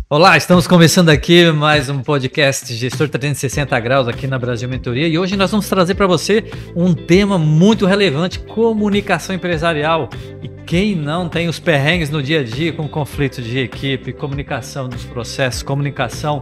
Olá, estamos começando aqui mais um podcast Gestor 360 Graus aqui na Brasil Mentoria e hoje nós vamos trazer para você um tema muito relevante, comunicação empresarial. E quem não tem os perrengues no dia a dia com conflito de equipe, comunicação dos processos, comunicação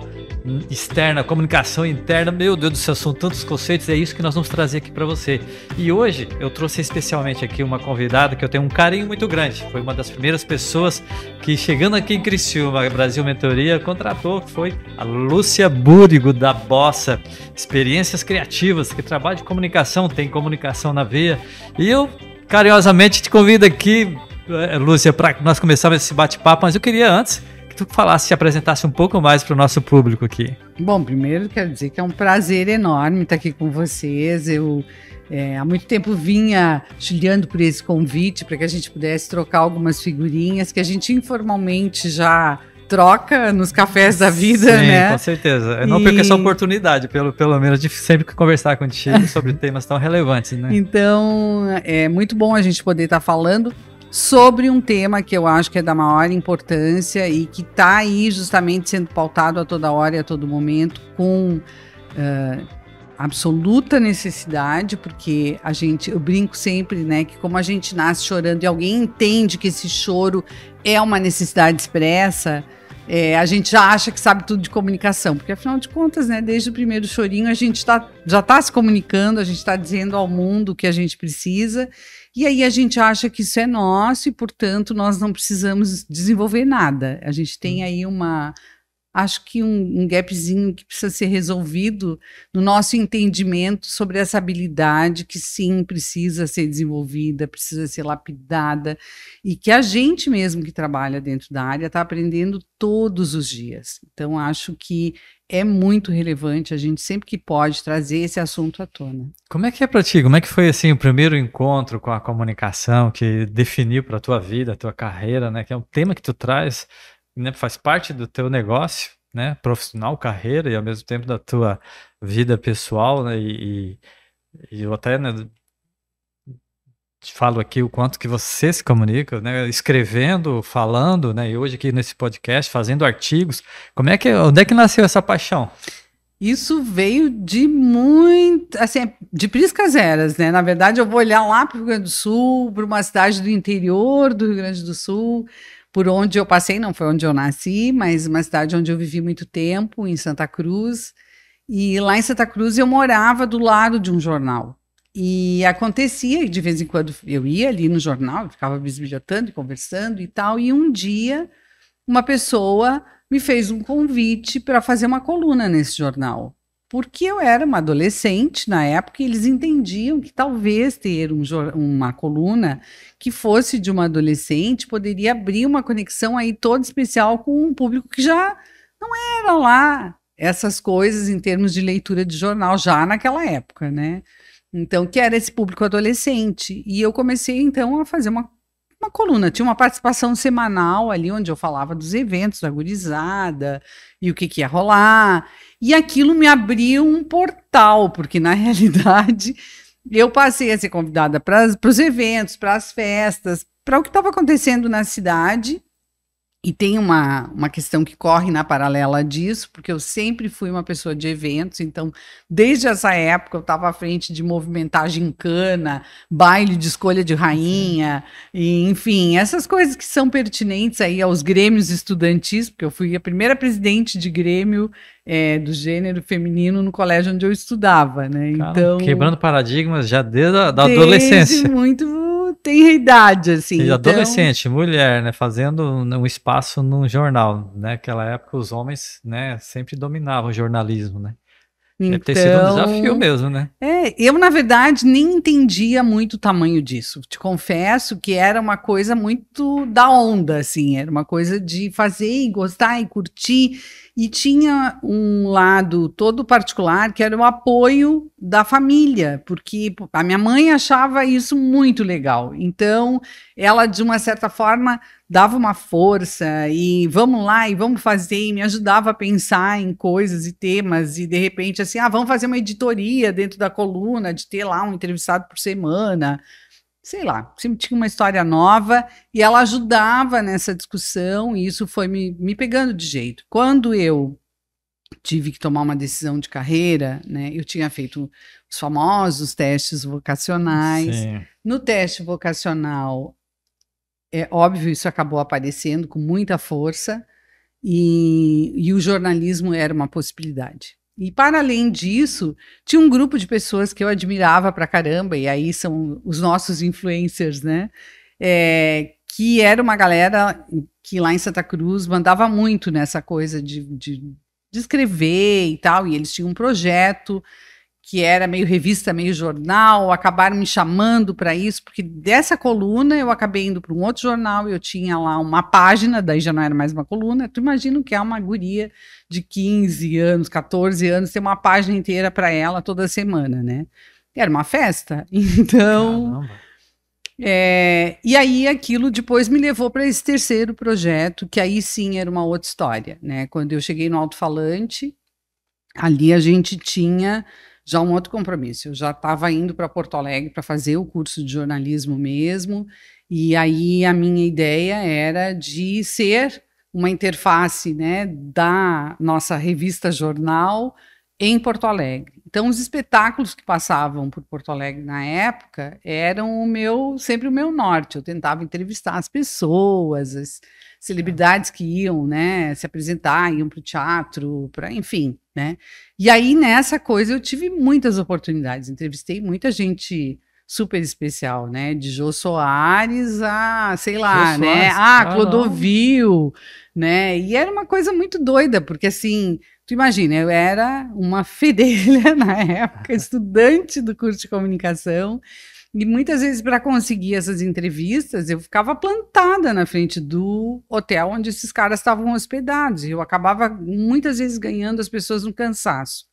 externa, comunicação interna, meu Deus do céu, são tantos conceitos, é isso que nós vamos trazer aqui para você. E hoje eu trouxe especialmente aqui uma convidada que eu tenho um carinho muito grande, foi uma das primeiras pessoas que chegando aqui em Criciúma, Brasil Mentoria, contratou, que foi a Lúcia Búrigo da Bossa, Experiências Criativas, que trabalha de comunicação, tem comunicação na veia, e eu carinhosamente te convido aqui, Lúcia, para nós começarmos esse bate-papo, mas eu queria antes tu falasse, se apresentasse um pouco mais para o nosso público aqui. Bom, primeiro quero dizer que é um prazer enorme estar aqui com vocês. Eu há muito tempo vinha chilhando por esse convite para que a gente pudesse trocar algumas figurinhas que a gente informalmente já troca nos cafés da vida, sim, né? Com certeza. Eu não perco essa oportunidade, pelo menos, de sempre conversar contigo sobre temas tão relevantes, né? Então, é muito bom a gente poder estar falando sobre um tema que eu acho que é da maior importância e que está aí justamente sendo pautado a toda hora e a todo momento com absoluta necessidade, porque eu brinco sempre, né, que como a gente nasce chorando e alguém entende que esse choro é uma necessidade expressa, a gente já acha que sabe tudo de comunicação, porque afinal de contas, né, desde o primeiro chorinho a gente já está se comunicando, a gente está dizendo ao mundo o que a gente precisa. E aí a gente acha que isso é nosso e, portanto, nós não precisamos desenvolver nada. A gente tem aí acho que um gapzinho que precisa ser resolvido no nosso entendimento sobre essa habilidade que sim precisa ser desenvolvida, precisa ser lapidada e que a gente mesmo que trabalha dentro da área está aprendendo todos os dias. Então, acho que é muito relevante a gente sempre que pode trazer esse assunto à tona. Como é que é para ti? Como é que foi assim o primeiro encontro com a comunicação que definiu para a tua vida, a tua carreira, né? Que é um tema que tu traz, né, faz parte do teu negócio, né, profissional, carreira e ao mesmo tempo da tua vida pessoal, né? E eu até, né, te falo aqui o quanto que você se comunica, né, escrevendo, falando, né, e hoje aqui nesse podcast, fazendo artigos. Onde é que nasceu essa paixão? Isso veio de assim, de priscas eras, né? Na verdade, eu vou olhar lá para o Rio Grande do Sul, para uma cidade do interior do Rio Grande do Sul, por onde eu passei, não foi onde eu nasci, mas uma cidade onde eu vivi muito tempo, em Santa Cruz. E lá em Santa Cruz eu morava do lado de um jornal. E acontecia, de vez em quando eu ia ali no jornal, ficava bisbilhotando e conversando e tal, e um dia uma pessoa me fez um convite para fazer uma coluna nesse jornal, porque eu era uma adolescente na época e eles entendiam que talvez ter uma coluna que fosse de uma adolescente poderia abrir uma conexão aí toda especial com um público que já não era lá essas coisas em termos de leitura de jornal já naquela época, né? Então, que era esse público adolescente. E eu comecei, então, a fazer uma coluna. Tinha uma participação semanal ali, onde eu falava dos eventos da gurizada e o que ia rolar. E aquilo me abriu um portal, porque, na realidade, eu passei a ser convidada para os eventos, para as festas, para o que estava acontecendo na cidade. E tem uma questão que corre na paralela disso, porque eu sempre fui uma pessoa de eventos, então, desde essa época, eu estava à frente de movimentar gincana, baile de escolha de rainha, e, enfim, essas coisas que são pertinentes aí aos grêmios estudantis, porque eu fui a primeira presidente de grêmio do gênero feminino no colégio onde eu estudava, né? Então, quebrando paradigmas já desde a adolescência. Muito tenra idade, assim. E adolescente, mulher, né, fazendo um espaço num jornal, né? Naquela época os homens, né, sempre dominavam o jornalismo, né? Deve ter sido um desafio mesmo, né? Eu, na verdade, nem entendia muito o tamanho disso. Te confesso que era uma coisa muito da onda, assim. Era uma coisa de fazer e gostar e curtir. E tinha um lado todo particular, que era o apoio da família, porque a minha mãe achava isso muito legal. Então, ela, de uma certa forma, dava uma força e vamos lá e vamos fazer, e me ajudava a pensar em coisas e temas, e de repente assim, vamos fazer uma editoria dentro da coluna, de ter lá um entrevistado por semana, sei lá, sempre tinha uma história nova, e ela ajudava nessa discussão, e isso foi me pegando de jeito. Quando eu tive que tomar uma decisão de carreira, né, eu tinha feito os famosos testes vocacionais. Sim. No teste vocacional, é óbvio, isso acabou aparecendo com muita força, e o jornalismo era uma possibilidade. E, para além disso, tinha um grupo de pessoas que eu admirava pra caramba, e aí são os nossos influencers, né? Que era uma galera que lá em Santa Cruz mandava muito nessa coisa de escrever e tal, e eles tinham um projeto que era meio revista, meio jornal, acabaram me chamando para isso, porque dessa coluna eu acabei indo para um outro jornal, eu tinha lá uma página, daí já não era mais uma coluna. Tu imagina o que é uma guria de 15 anos, 14 anos, ter uma página inteira para ela toda semana, né? Era uma festa, então... e aí aquilo depois me levou para esse terceiro projeto, que aí sim era uma outra história, né? Quando eu cheguei no Alto-Falante, ali a gente tinha já um outro compromisso. Eu já estava indo para Porto Alegre para fazer o curso de jornalismo mesmo, e aí a minha ideia era de ser uma interface, né, da nossa revista jornal em Porto Alegre. Então, os espetáculos que passavam por Porto Alegre na época eram sempre o meu norte. Eu tentava entrevistar as pessoas, as celebridades que iam, né, se apresentar, iam para o teatro, enfim, né? E aí, nessa coisa, eu tive muitas oportunidades. Entrevistei muita gente super especial, né? De Jô Soares a, sei lá, Jô né? Soares, Clodovil, né? E era uma coisa muito doida, porque assim, tu imagina, eu era uma fedelha na época, estudante do curso de comunicação, e muitas vezes para conseguir essas entrevistas, eu ficava plantada na frente do hotel onde esses caras estavam hospedados, e eu acabava muitas vezes ganhando as pessoas no cansaço.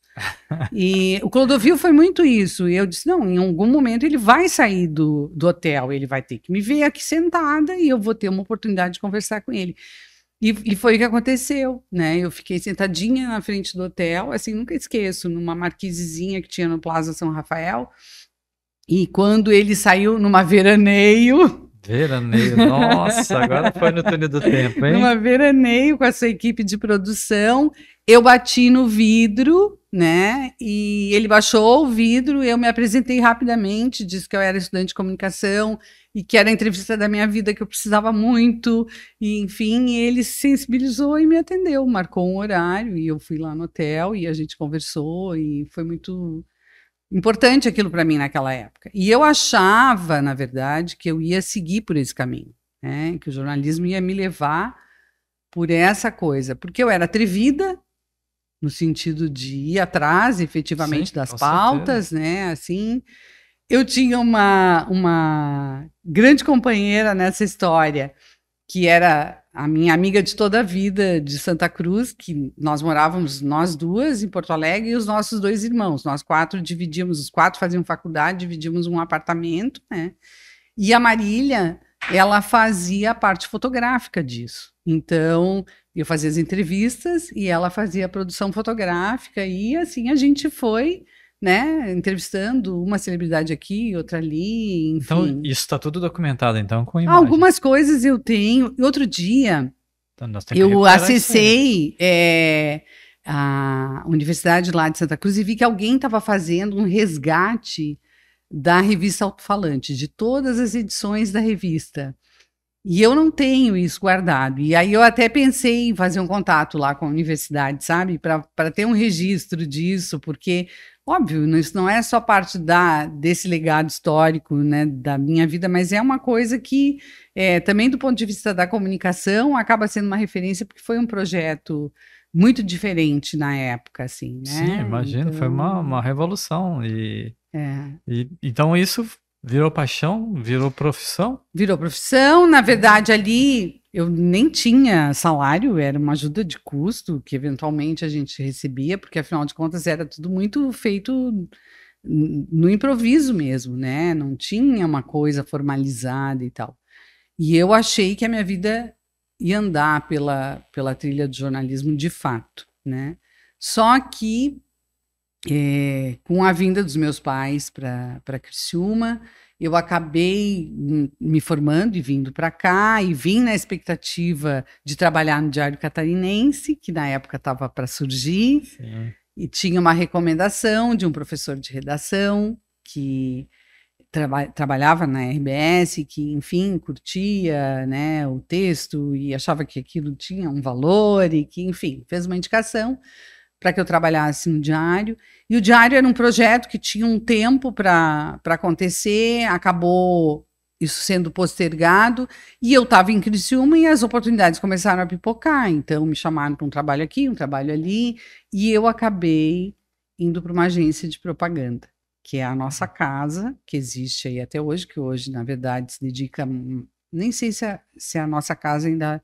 E o Clodovil foi muito isso, e eu disse, não, em algum momento ele vai sair do hotel, ele vai ter que me ver aqui sentada, e eu vou ter uma oportunidade de conversar com ele. E foi o que aconteceu, né? Eu fiquei sentadinha na frente do hotel, assim, nunca esqueço, numa marquisezinha que tinha no Plaza São Rafael. E quando ele saiu numa veraneio... Veraneio, nossa, agora foi no túnel do tempo, hein? Numa veraneio com a sua equipe de produção, eu bati no vidro, né? E ele baixou o vidro, eu me apresentei rapidamente, disse que eu era estudante de comunicação e que era a entrevista da minha vida que eu precisava muito. E, enfim, ele se sensibilizou e me atendeu, marcou um horário e eu fui lá no hotel e a gente conversou e foi muito importante aquilo para mim naquela época. E eu achava, na verdade, que eu ia seguir por esse caminho, né? Que o jornalismo ia me levar por essa coisa, porque eu era atrevida, no sentido de ir atrás, efetivamente, das pautas, né? Assim, eu tinha uma grande companheira nessa história, que era a minha amiga de toda a vida de Santa Cruz, que nós morávamos, nós duas, em Porto Alegre, e os nossos dois irmãos. Nós quatro dividíamos, os quatro faziam faculdade, dividíamos um apartamento, né? E a Marília, ela fazia a parte fotográfica disso. Então, eu fazia as entrevistas e ela fazia a produção fotográfica, e assim a gente foi, né, entrevistando uma celebridade aqui, outra ali, enfim. Então, isso está tudo documentado, então, com imagem. Algumas coisas eu tenho. Outro dia, então, eu acessei a Universidade lá de Santa Cruz e vi que alguém estava fazendo um resgate da revista Alto-Falante, de todas as edições da revista. E eu não tenho isso guardado. E aí eu até pensei em fazer um contato lá com a universidade, sabe? Para ter um registro disso, porque, óbvio, isso não é só parte desse legado histórico, né, da minha vida, mas é uma coisa que, também do ponto de vista da comunicação, acaba sendo uma referência, porque foi um projeto muito diferente na época, assim, né? Sim, imagino, então... foi uma revolução. Então isso... virou paixão? Virou profissão? Virou profissão. Na verdade, ali eu nem tinha salário, era uma ajuda de custo que eventualmente a gente recebia, porque afinal de contas era tudo muito feito no improviso mesmo, né? Não tinha uma coisa formalizada e tal. E eu achei que a minha vida ia andar pela trilha do jornalismo de fato, né? Só que com a vinda dos meus pais para Criciúma, eu acabei me formando e vindo para cá, e vim na expectativa de trabalhar no Diário Catarinense, que na época estava para surgir. Sim. E tinha uma recomendação de um professor de redação que trabalhava na RBS, que, enfim, curtia, né, o texto e achava que aquilo tinha um valor e que, enfim, fez uma indicação para que eu trabalhasse no Diário. E o Diário era um projeto que tinha um tempo para acontecer, acabou isso sendo postergado, e eu estava em Criciúma e as oportunidades começaram a pipocar. Então, me chamaram para um trabalho aqui, um trabalho ali, e eu acabei indo para uma agência de propaganda, que é a nossa casa, que existe aí até hoje, que hoje, na verdade, se dedica... Nem sei se a nossa casa ainda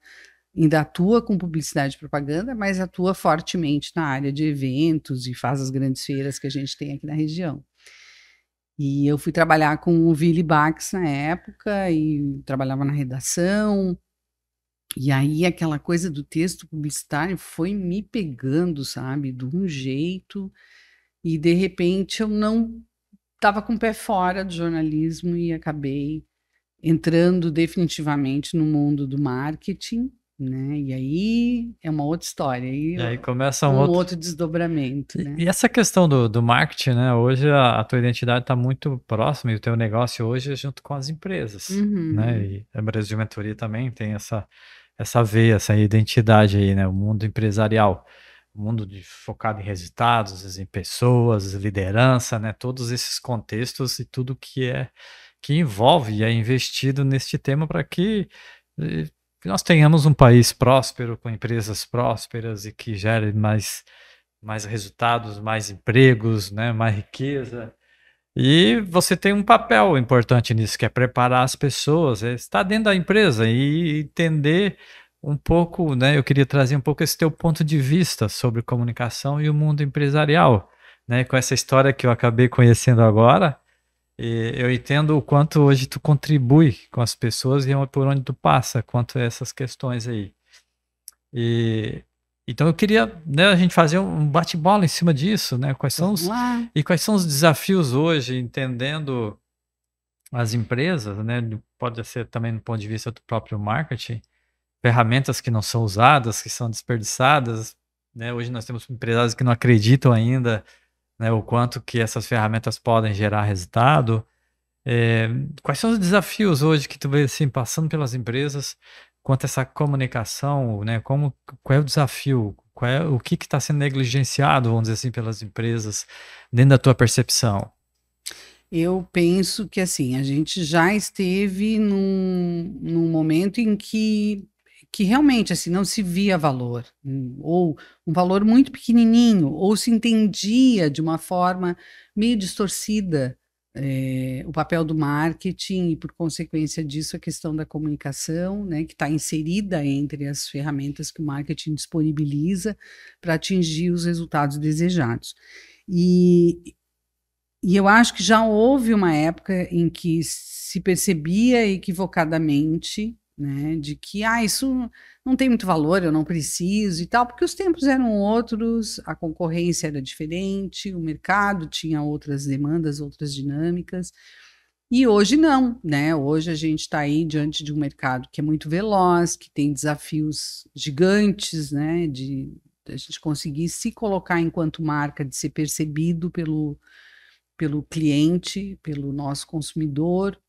atua com publicidade e propaganda, mas atua fortemente na área de eventos e faz as grandes feiras que a gente tem aqui na região. E eu fui trabalhar com o Willy Bax na época e trabalhava na redação. E aí aquela coisa do texto publicitário foi me pegando, sabe, de um jeito. E de repente eu não estava com o pé fora do jornalismo e acabei entrando definitivamente no mundo do marketing, né? E aí é uma outra história. E aí começa um outro desdobramento, né? E essa questão do marketing, né? Hoje a tua identidade está muito próxima e o teu negócio hoje é junto com as empresas, né? E a Brasil Mentoria também tem essa veia, essa identidade aí, né? O mundo empresarial, o mundo focado em resultados, em pessoas, liderança, né? Todos esses contextos e tudo que envolve e é investido neste tema para que nós tenhamos um país próspero, com empresas prósperas e que gere mais resultados, mais empregos, né, mais riqueza. E você tem um papel importante nisso, que é preparar as pessoas, estar dentro da empresa e entender um pouco, né, eu queria trazer um pouco esse teu ponto de vista sobre comunicação e o mundo empresarial, né, com essa história que eu acabei conhecendo agora. E eu entendo o quanto hoje tu contribui com as pessoas e por onde tu passa, quanto a essas questões aí. Então eu queria, né, a gente fazer um bate-bola em cima disso, né? Quais são os desafios hoje, entendendo as empresas, né? Pode ser também do ponto de vista do próprio marketing, ferramentas que não são usadas, que são desperdiçadas, né? Hoje nós temos empresários que não acreditam ainda, né, o quanto que essas ferramentas podem gerar resultado. Quais são os desafios hoje que tu vê assim, passando pelas empresas quanto a essa comunicação, né? Qual é o desafio? O que está sendo negligenciado, vamos dizer assim, pelas empresas, dentro da tua percepção? Eu penso que assim, a gente já esteve num momento em que realmente assim, não se via valor, ou um valor muito pequenininho, ou se entendia de uma forma meio distorcida o papel do marketing e, por consequência disso, a questão da comunicação, né, que está inserida entre as ferramentas que o marketing disponibiliza para atingir os resultados desejados. E eu acho que já houve uma época em que se percebia equivocadamente, né, de que isso não tem muito valor, eu não preciso e tal, porque os tempos eram outros, a concorrência era diferente, o mercado tinha outras demandas, outras dinâmicas, e hoje não, né? Hoje a gente está aí diante de um mercado que é muito veloz, que tem desafios gigantes, né, de a gente conseguir se colocar enquanto marca, de ser percebido pelo cliente, pelo nosso consumidor,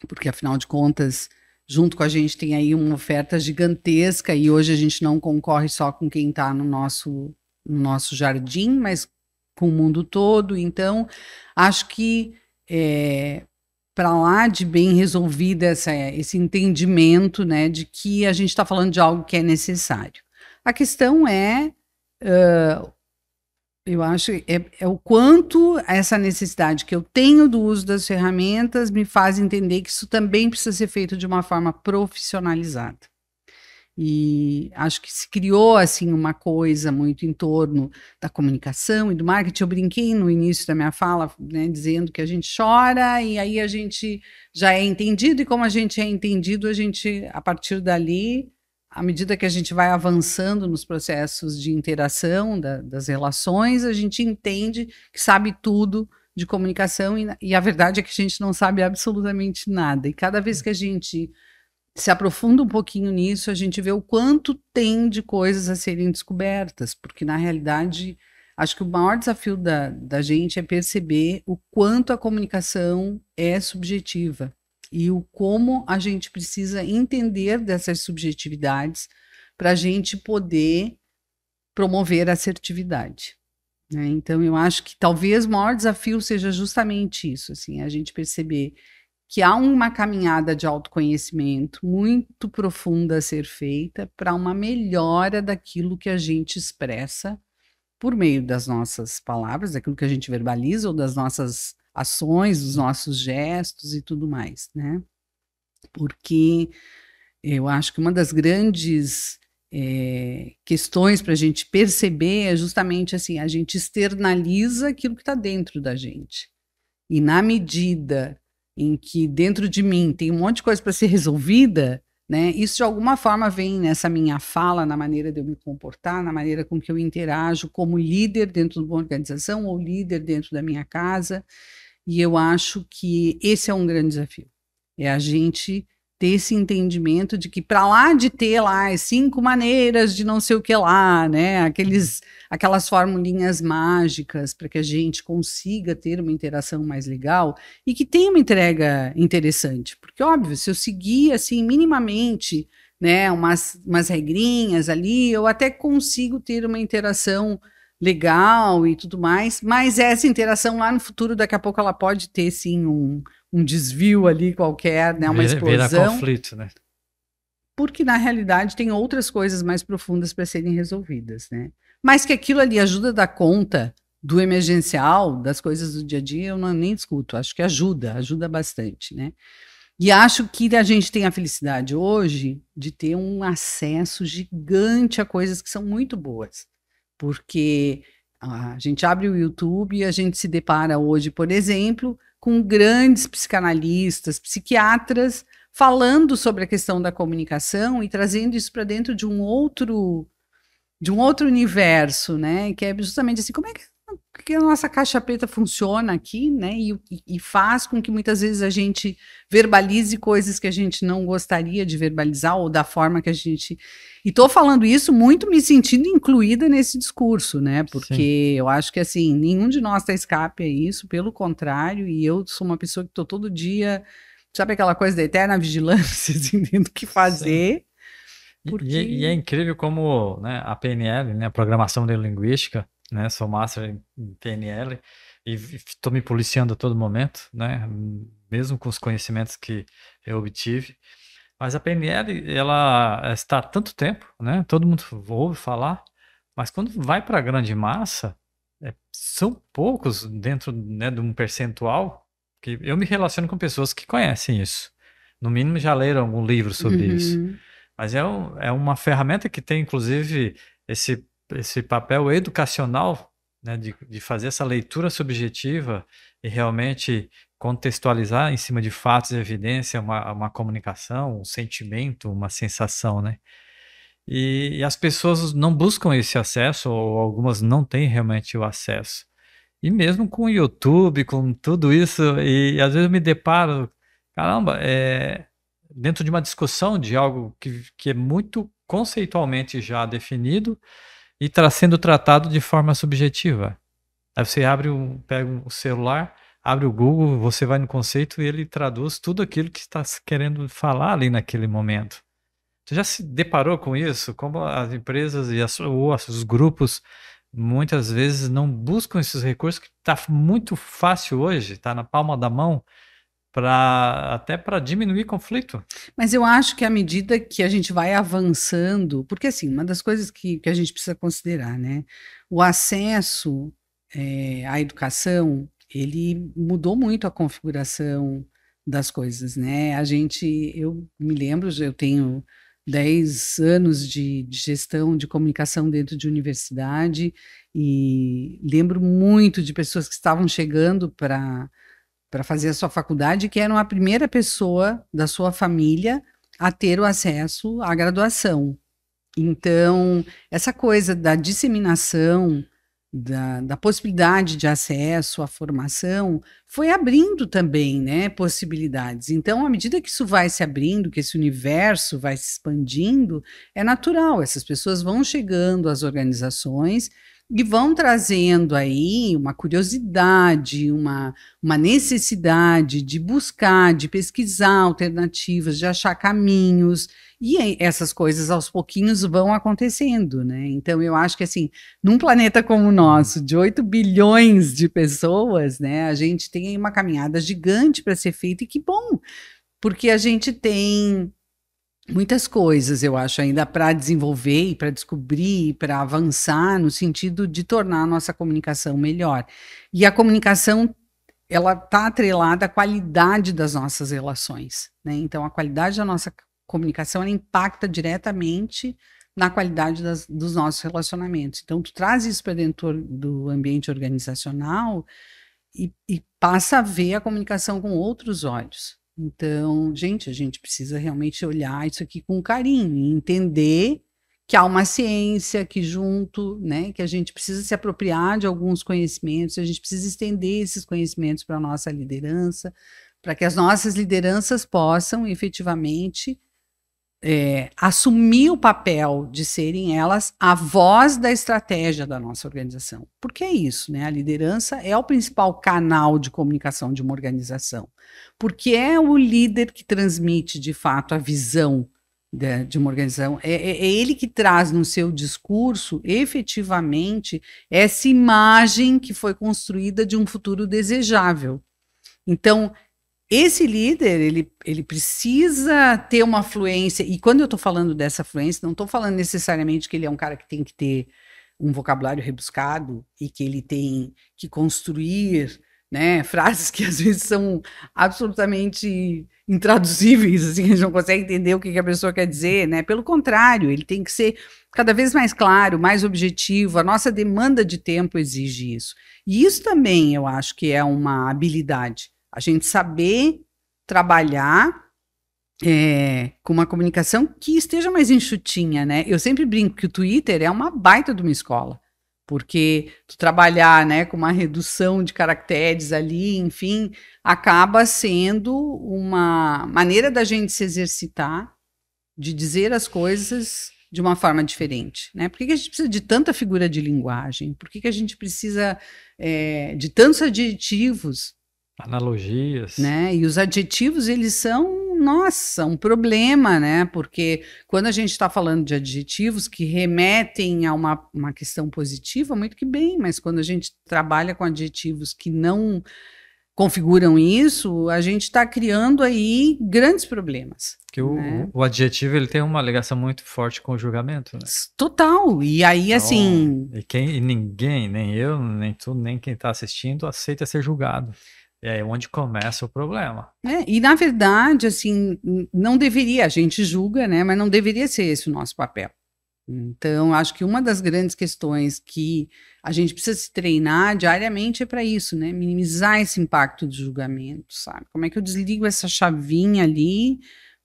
porque afinal de contas, junto com a gente tem aí uma oferta gigantesca e hoje a gente não concorre só com quem está no nosso jardim, mas com o mundo todo. Então, acho que para lá de bem resolvida esse entendimento, né, de que a gente está falando de algo que é necessário. A questão eu acho é o quanto essa necessidade que eu tenho do uso das ferramentas me faz entender que isso também precisa ser feito de uma forma profissionalizada. E acho que se criou assim uma coisa muito em torno da comunicação e do marketing. Eu brinquei no início da minha fala, né, dizendo que a gente chora e aí a gente já é entendido, e como a gente é entendido, a gente, a partir dali, à medida que a gente vai avançando nos processos de interação das relações, a gente entende que sabe tudo de comunicação, e a verdade é que a gente não sabe absolutamente nada. E cada vez que a gente se aprofunda um pouquinho nisso, a gente vê o quanto tem de coisas a serem descobertas, porque na realidade acho que o maior desafio da gente é perceber o quanto a comunicação é subjetiva e o como a gente precisa entender dessas subjetividades para a gente poder promover a assertividade, né? Então eu acho que talvez o maior desafio seja justamente isso, assim, a gente perceber que há uma caminhada de autoconhecimento muito profunda a ser feita para uma melhora daquilo que a gente expressa por meio das nossas palavras, daquilo que a gente verbaliza, ou das nossas ações, dos nossos gestos e tudo mais, né? Porque eu acho que uma das grandes questões para a gente perceber é justamente assim, a gente externaliza aquilo que está dentro da gente. E na medida em que dentro de mim tem um monte de coisa para ser resolvida, né? Isso de alguma forma vem nessa minha fala, na maneira de eu me comportar, na maneira com que eu interajo como líder dentro de uma organização ou líder dentro da minha casa. E eu acho que esse é um grande desafio. É a gente ter esse entendimento de que para lá de ter lá as 5 maneiras de não sei o que lá, né? Aquelas formulinhas mágicas para que a gente consiga ter uma interação mais legal e que tenha uma entrega interessante. Porque, óbvio, se eu seguir assim minimamente, né, umas regrinhas ali, eu até consigo ter uma interação legal e tudo mais, mas essa interação lá no futuro, daqui a pouco ela pode ter sim um desvio ali qualquer, né, uma explosão. Vira conflito, né? Porque na realidade tem outras coisas mais profundas para serem resolvidas, né? Mas que aquilo ali ajuda a dar conta do emergencial, das coisas do dia a dia, eu não nem discuto, acho que ajuda bastante, né? E acho que a gente tem a felicidade hoje de ter um acesso gigante a coisas que são muito boas. Porque a gente abre o YouTube e a gente se depara hoje, por exemplo, com grandes psicanalistas, psiquiatras, falando sobre a questão da comunicação e trazendo isso para dentro de um outro universo, né? Que é justamente assim, como é que a nossa caixa preta funciona aqui, né? E faz com que muitas vezes a gente verbalize coisas que a gente não gostaria de verbalizar, ou da forma que a gente... E estou falando isso muito me sentindo incluída nesse discurso, né? Porque Sim. Eu acho que, assim, nenhum de nós está escape a isso, pelo contrário, e eu sou uma pessoa que estou todo dia, sabe aquela coisa da eterna vigilância, assim, tendo o que fazer. Porque... E é incrível como, né, a PNL, né, a Programação Neurolinguística, né, sou master em PNL e estou me policiando a todo momento, né, mesmo com os conhecimentos que eu obtive. Mas a PNL, ela está há tanto tempo, né? Todo mundo ouve falar, mas quando vai para a grande massa, são poucos dentro, né, de um percentual, que eu me relaciono com pessoas que conhecem isso. No mínimo já leram algum livro sobre isso. Mas é uma ferramenta que tem, inclusive, esse papel educacional, né, de fazer essa leitura subjetiva e realmente contextualizar em cima de fatos e evidência uma comunicação, um sentimento, uma sensação, né? E as pessoas não buscam esse acesso, ou algumas não têm realmente o acesso. E mesmo com o YouTube, com tudo isso, e às vezes eu me deparo, caramba, dentro de uma discussão de algo que é muito conceitualmente já definido e está sendo tratado de forma subjetiva. Aí você pega o celular, abre o Google, você vai no conceito e ele traduz tudo aquilo que está querendo falar ali naquele momento. Você já se deparou com isso? Como as empresas ou os grupos muitas vezes não buscam esses recursos, que está muito fácil hoje, está na palma da mão, até para diminuir conflito? Mas eu acho que à medida que a gente vai avançando, porque assim, uma das coisas que a gente precisa considerar, né? O acesso à educação, ele mudou muito a configuração das coisas, né? Eu me lembro, eu tenho 10 anos de gestão de comunicação dentro de universidade e lembro muito de pessoas que estavam chegando para fazer a sua faculdade, que eram a primeira pessoa da sua família a ter o acesso à graduação. Então, essa coisa da disseminação, da possibilidade de acesso à formação, foi abrindo também, né, possibilidades. Então, à medida que isso vai se abrindo, que esse universo vai se expandindo, é natural, essas pessoas vão chegando às organizações e vão trazendo aí uma curiosidade, uma necessidade de buscar, de pesquisar alternativas, de achar caminhos, e essas coisas aos pouquinhos vão acontecendo, né? Então eu acho que assim, num planeta como o nosso, de 8 bilhões de pessoas, né, a gente tem aí uma caminhada gigante para ser feita, e que bom, porque a gente tem muitas coisas, eu acho, ainda para desenvolver e para descobrir, para avançar no sentido de tornar a nossa comunicação melhor. E a comunicação, ela está atrelada à qualidade das nossas relações, né? Então, a qualidade da nossa comunicação, ela impacta diretamente na qualidade dos nossos relacionamentos. Então, tu traz isso para dentro do ambiente organizacional e passa a ver a comunicação com outros olhos. Então, gente, a gente precisa realmente olhar isso aqui com carinho e entender que há uma ciência aqui junto, né? Que a gente precisa se apropriar de alguns conhecimentos, a gente precisa estender esses conhecimentos para a nossa liderança, para que as nossas lideranças possam efetivamente assumir o papel de serem elas a voz da estratégia da nossa organização. Porque é isso, né? A liderança é o principal canal de comunicação de uma organização, porque é o líder que transmite, de fato, a visão de uma organização, é ele que traz no seu discurso, efetivamente, essa imagem que foi construída de um futuro desejável. Então, esse líder, ele precisa ter uma fluência, e quando eu estou falando dessa fluência, não estou falando necessariamente que ele é um cara que tem que ter um vocabulário rebuscado e que ele tem que construir, né, frases que às vezes são absolutamente intraduzíveis, assim, a gente não consegue entender o que a pessoa quer dizer, né? Pelo contrário, ele tem que ser cada vez mais claro, mais objetivo, a nossa demanda de tempo exige isso. E isso também eu acho que é uma habilidade. A gente saber trabalhar com uma comunicação que esteja mais enxutinha, né? Eu sempre brinco que o Twitter é uma baita de uma escola, porque tu trabalhar, né, com uma redução de caracteres ali, enfim, acaba sendo uma maneira da gente se exercitar, de dizer as coisas de uma forma diferente, né? Por que a gente precisa de tanta figura de linguagem? Por que a gente precisa de tantos adjetivos? Analogias. Né? E os adjetivos, eles são, nossa, um problema, né? Porque quando a gente está falando de adjetivos que remetem a uma questão positiva, muito que bem, mas quando a gente trabalha com adjetivos que não configuram isso, a gente está criando aí grandes problemas. Que o adjetivo, ele tem uma ligação muito forte com o julgamento, né? Total. E aí, então, assim... E ninguém, nem eu, nem tu, nem quem está assistindo, aceita ser julgado. E aí é onde começa o problema. E na verdade, assim, não deveria, a gente julga, né, mas não deveria ser esse o nosso papel. Então, acho que uma das grandes questões que a gente precisa se treinar diariamente é para isso, né, minimizar esse impacto do julgamento, sabe? Como é que eu desligo essa chavinha ali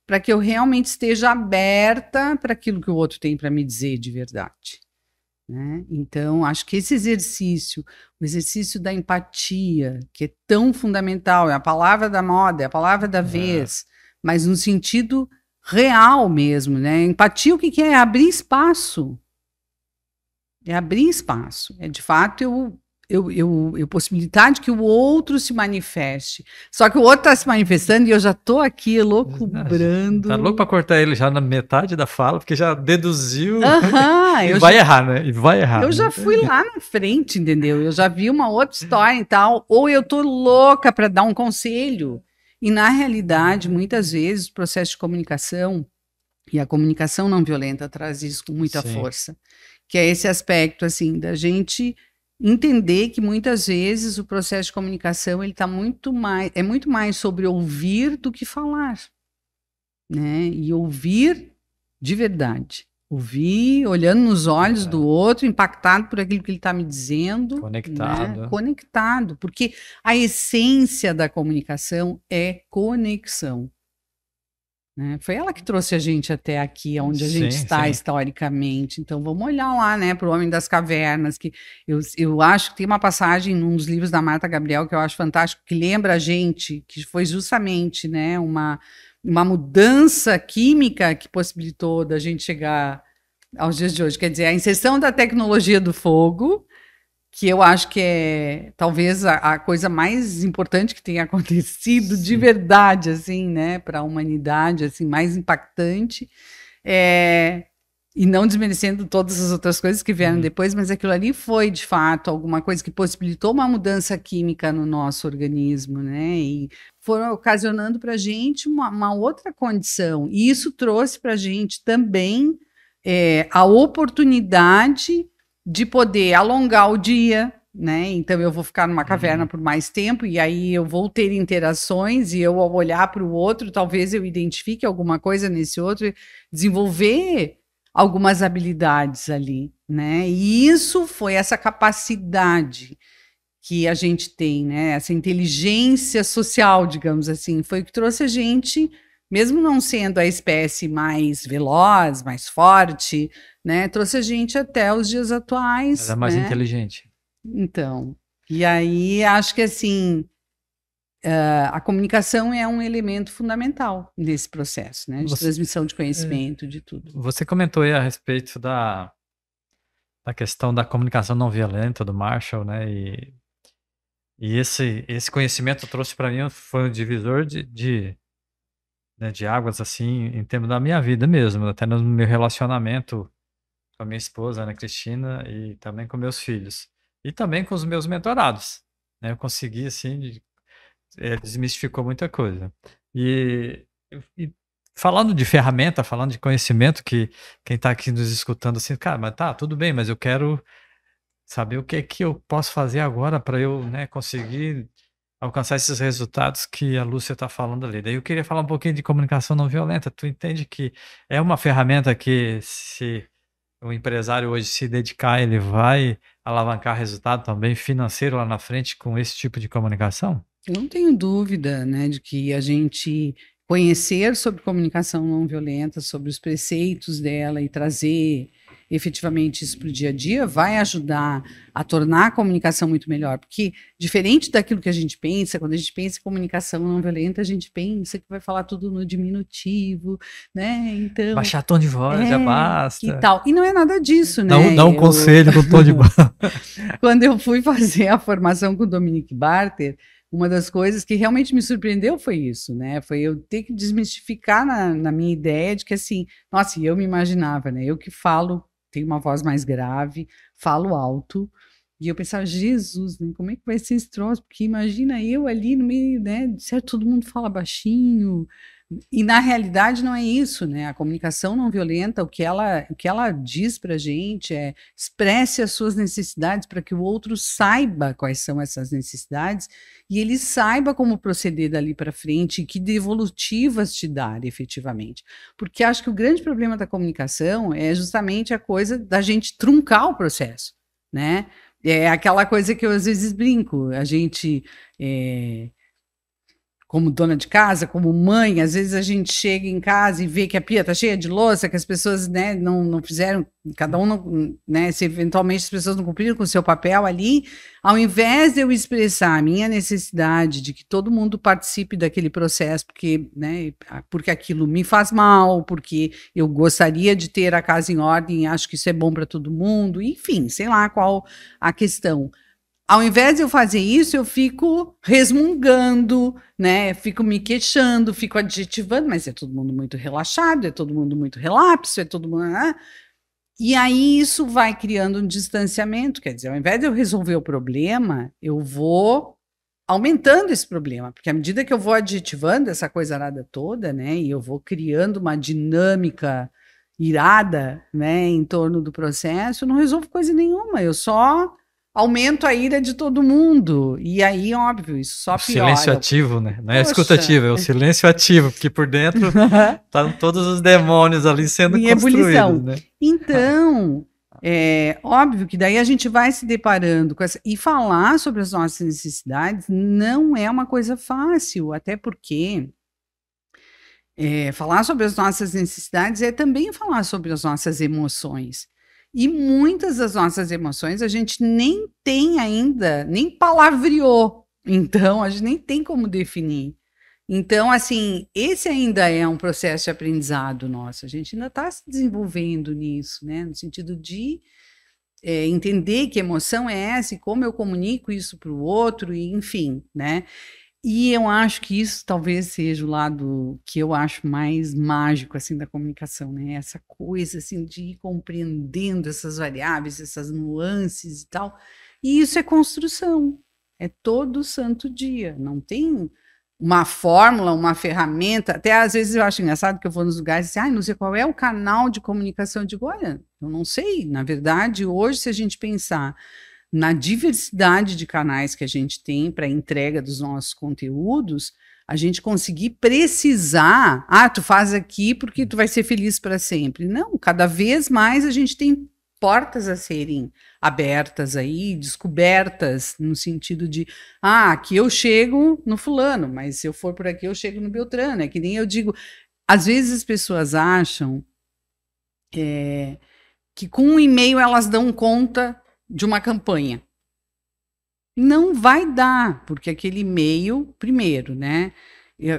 para que eu realmente esteja aberta para aquilo que o outro tem para me dizer de verdade. Né? Então, acho que esse exercício, o exercício da empatia, que é tão fundamental, é a palavra da moda, é a palavra da vez, mas no sentido real mesmo, né? Empatia, o que é? É abrir espaço. É abrir espaço. É, de fato, eu possibilitar de que o outro se manifeste. Só que o outro está se manifestando e eu já estou aqui loucubrando. Tá louco para cortar ele já na metade da fala, porque já deduziu. E vai errar, né? E vai errar. Eu já fui lá na frente, entendeu? Eu já vi uma outra história e tal. Ou eu tô louca para dar um conselho. E, na realidade, muitas vezes, o processo de comunicação, e a comunicação não violenta traz isso com muita força, que é esse aspecto, assim, da gente entender que muitas vezes o processo de comunicação ele tá muito mais sobre ouvir do que falar, né? E ouvir de verdade. Ouvir, olhando nos olhos do outro, impactado por aquilo que ele está me dizendo. Conectado. Né? Conectado, porque a essência da comunicação é conexão. Né? Foi ela que trouxe a gente até aqui, onde a gente está historicamente. Então, vamos olhar lá, né, para o Homem das Cavernas, que eu acho que tem uma passagem num dos livros da Marta Gabriel que eu acho fantástico, que lembra a gente que foi justamente, né, uma mudança química que possibilitou da gente chegar aos dias de hoje. Quer dizer, a inserção da tecnologia do fogo, que eu acho que é talvez a coisa mais importante que tenha acontecido de verdade, assim, né, para a humanidade, assim, mais impactante, e não desmerecendo todas as outras coisas que vieram depois, mas aquilo ali foi, de fato, alguma coisa que possibilitou uma mudança química no nosso organismo, né, e foram ocasionando para a gente uma outra condição, e isso trouxe para a gente também a oportunidade de poder alongar o dia, né? Então eu vou ficar numa caverna por mais tempo e aí eu vou ter interações e eu, ao olhar para o outro, talvez eu identifique alguma coisa nesse outro, desenvolver algumas habilidades ali, né? E isso foi essa capacidade que a gente tem, né? Essa inteligência social, digamos assim, foi o que trouxe a gente, mesmo não sendo a espécie mais veloz, mais forte, né, trouxe a gente até os dias atuais. Mas é mais inteligente. Então, e aí acho que assim, a comunicação é um elemento fundamental nesse processo, né, de transmissão de conhecimento, de tudo. Você comentou aí a respeito da questão da comunicação não violenta do Marshall, né, e esse conhecimento trouxe para mim, foi um divisor né, de águas, assim, em termos da minha vida mesmo, até no meu relacionamento com a minha esposa, Ana Cristina, e também com meus filhos. E também com os meus mentorados, né? Eu consegui, assim, desmistificou muita coisa. E falando de ferramenta, falando de conhecimento, que quem está aqui nos escutando, assim, cara, mas tá, tudo bem, mas eu quero saber o que é que eu posso fazer agora para eu, né, conseguir alcançar esses resultados que a Lúcia está falando ali. Daí eu queria falar um pouquinho de comunicação não violenta. Tu entende que é uma ferramenta que, se o empresário hoje se dedicar, ele vai alavancar resultado também financeiro lá na frente com esse tipo de comunicação? Eu não tenho dúvida, né, de que a gente conhecer sobre comunicação não violenta, sobre os preceitos dela e trazer efetivamente isso para o dia a dia, vai ajudar a tornar a comunicação muito melhor, porque diferente daquilo que a gente pensa, quando a gente pensa em comunicação não violenta, a gente pensa que vai falar tudo no diminutivo, né, então... Baixar tom de voz, já basta. E tal, e não é nada disso, né? Não um conselho com tom de voz. Quando eu fui fazer a formação com o Dominique Barter, uma das coisas que realmente me surpreendeu foi isso, né? Foi eu ter que desmistificar na minha ideia de que, assim, nossa, eu me imaginava, né? Eu que falo, tenho uma voz mais grave, falo alto, e eu pensava, Jesus, né? Como é que vai ser esse troço? Porque imagina eu ali no meio, né? Certo, todo mundo fala baixinho. E na realidade não é isso, né? A comunicação não violenta, o que ela diz para a gente é: expresse as suas necessidades para que o outro saiba quais são essas necessidades e ele saiba como proceder dali para frente e que devolutivas te dar efetivamente. Porque acho que o grande problema da comunicação é justamente a coisa da gente truncar o processo, né? É aquela coisa que eu às vezes brinco, a gente... como dona de casa, como mãe, às vezes a gente chega em casa e vê que a pia está cheia de louça, que as pessoas, né, não fizeram, cada um, não, né, se eventualmente as pessoas não cumpriram com o seu papel ali, ao invés de eu expressar a minha necessidade de que todo mundo participe daquele processo, porque, né, porque aquilo me faz mal, porque eu gostaria de ter a casa em ordem, acho que isso é bom para todo mundo, enfim, sei lá qual a questão. Ao invés de eu fazer isso, eu fico resmungando, né? Fico me queixando, fico adjetivando, mas é todo mundo muito relaxado, é todo mundo muito relapso, é todo mundo... E aí isso vai criando um distanciamento, quer dizer, ao invés de eu resolver o problema, eu vou aumentando esse problema, porque à medida que eu vou adjetivando essa coisa arada toda, né? E eu vou criando uma dinâmica irada, né? Em torno do processo, eu não resolvo coisa nenhuma, eu só... aumento a ira de todo mundo. E aí, óbvio, isso só piora. Silêncio ativo, né? Não é escutativo, é o silêncio ativo, porque por dentro estão todos os demônios ali sendo construídos, né? Então, é óbvio que daí a gente vai se deparando com essa... E falar sobre as nossas necessidades não é uma coisa fácil, até porque falar sobre as nossas necessidades é também falar sobre as nossas emoções. E muitas das nossas emoções a gente nem tem ainda, nem palavreou. Então, a gente nem tem como definir. Então, assim, esse ainda é um processo de aprendizado nosso. A gente ainda está se desenvolvendo nisso, né? No sentido de entender que emoção é essa e como eu comunico isso para o outro, e enfim, né? E eu acho que isso talvez seja o lado que eu acho mais mágico, assim, da comunicação, né? Essa coisa, assim, de ir compreendendo essas variáveis, essas nuances e tal. E isso é construção. É todo santo dia. Não tem uma fórmula, uma ferramenta. Até às vezes eu acho engraçado que eu vou nos lugares e não sei qual é o canal de comunicação. Eu digo, olha, eu não sei. Na verdade, hoje, se a gente pensar na diversidade de canais que a gente tem para a entrega dos nossos conteúdos, a gente conseguir precisar, tu faz aqui porque tu vai ser feliz para sempre. Não, cada vez mais a gente tem portas a serem abertas aí, descobertas, no sentido de, aqui eu chego no fulano, mas se eu for por aqui eu chego no Beltrano. É que nem eu digo, às vezes as pessoas acham que com um e-mail elas dão conta de uma campanha. Não vai dar, porque aquele e-mail, primeiro, né?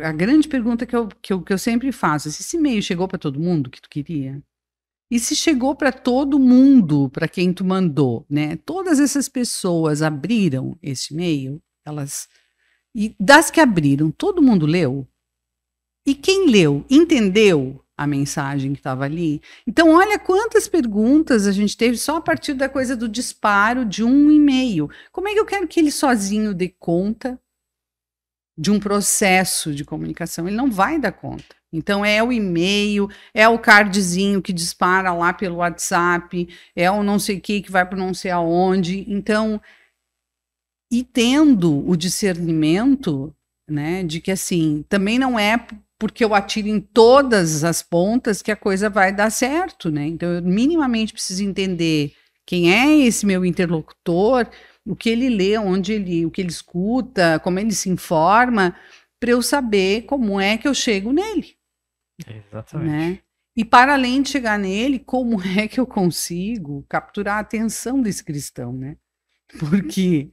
A grande pergunta que eu sempre faço, se esse e-mail chegou para todo mundo que tu queria? E se chegou para todo mundo, para quem tu mandou, né? Todas essas pessoas abriram esse e-mail, e das que abriram, todo mundo leu? E quem leu, entendeu a mensagem que estava ali? Então, olha quantas perguntas a gente teve só a partir da coisa do disparo de um e-mail. Como é que eu quero que ele sozinho dê conta de um processo de comunicação? Ele não vai dar conta. Então, é o e-mail, é o cardzinho que dispara lá pelo WhatsApp, é o não sei o que vai para não sei aonde. Então, e tendo o discernimento, né, de que assim, também não é porque eu atiro em todas as pontas que a coisa vai dar certo, né? Então, eu minimamente preciso entender quem é esse meu interlocutor, o que ele lê, o que ele escuta, como ele se informa, para eu saber como é que eu chego nele. Exatamente. Né? E para além de chegar nele, como é que eu consigo capturar a atenção desse cristão, né? Porque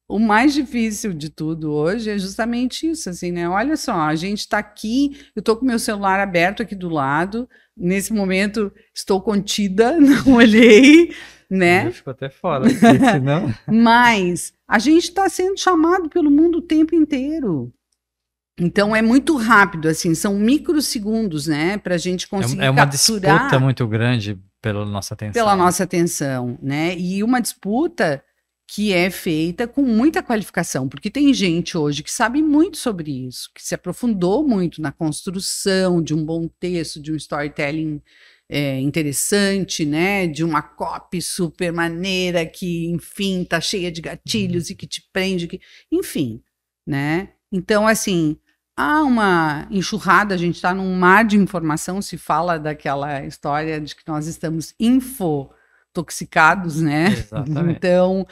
o mais difícil de tudo hoje é justamente isso, assim, né? Olha só, a gente está aqui, eu estou com meu celular aberto aqui do lado, nesse momento estou contida, não olhei, né? Eu fico até fora, senão... Mas a gente está sendo chamado pelo mundo o tempo inteiro. Então é muito rápido, assim, são microsegundos, né? Para a gente conseguir uma capturar disputa muito grande pela nossa atenção. Pela nossa atenção, né? E uma disputa que é feita com muita qualificação, porque tem gente hoje que sabe muito sobre isso, que se aprofundou muito na construção de um bom texto, de um storytelling interessante, né? De uma copy super maneira que, enfim, tá cheia de gatilhos e que te prende, enfim, né? Então, assim, há uma enxurrada, a gente está num mar de informação, se fala daquela história de que nós estamos infotoxicados, né? Exatamente. Então,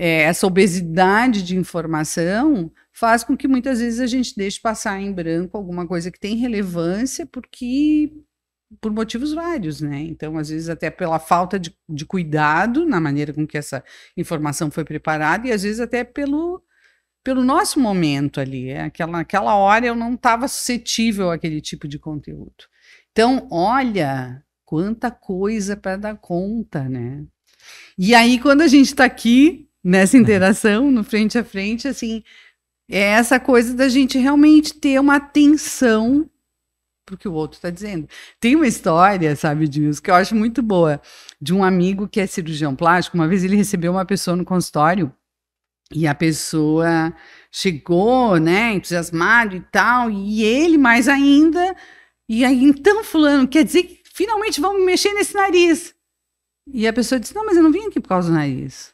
essa obesidade de informação faz com que muitas vezes a gente deixe passar em branco alguma coisa que tem relevância, por motivos vários, né? Então, às vezes até pela falta de cuidado na maneira com que essa informação foi preparada e às vezes até pelo nosso momento ali. Naquela hora eu não estava suscetível àquele tipo de conteúdo. Então, olha quanta coisa para dar conta, né? E aí, quando a gente está aqui, nessa interação, no frente a frente, assim, é essa coisa da gente realmente ter uma atenção para o que o outro está dizendo. Tem uma história, sabe, Dilson, que eu acho muito boa, de um amigo que é cirurgião plástico. Uma vez ele recebeu uma pessoa no consultório e a pessoa chegou, né, entusiasmado e tal, e ele mais ainda, e aí, então, fulano, quer dizer que finalmente vamos mexer nesse nariz. E a pessoa disse, não, mas eu não vim aqui por causa do nariz.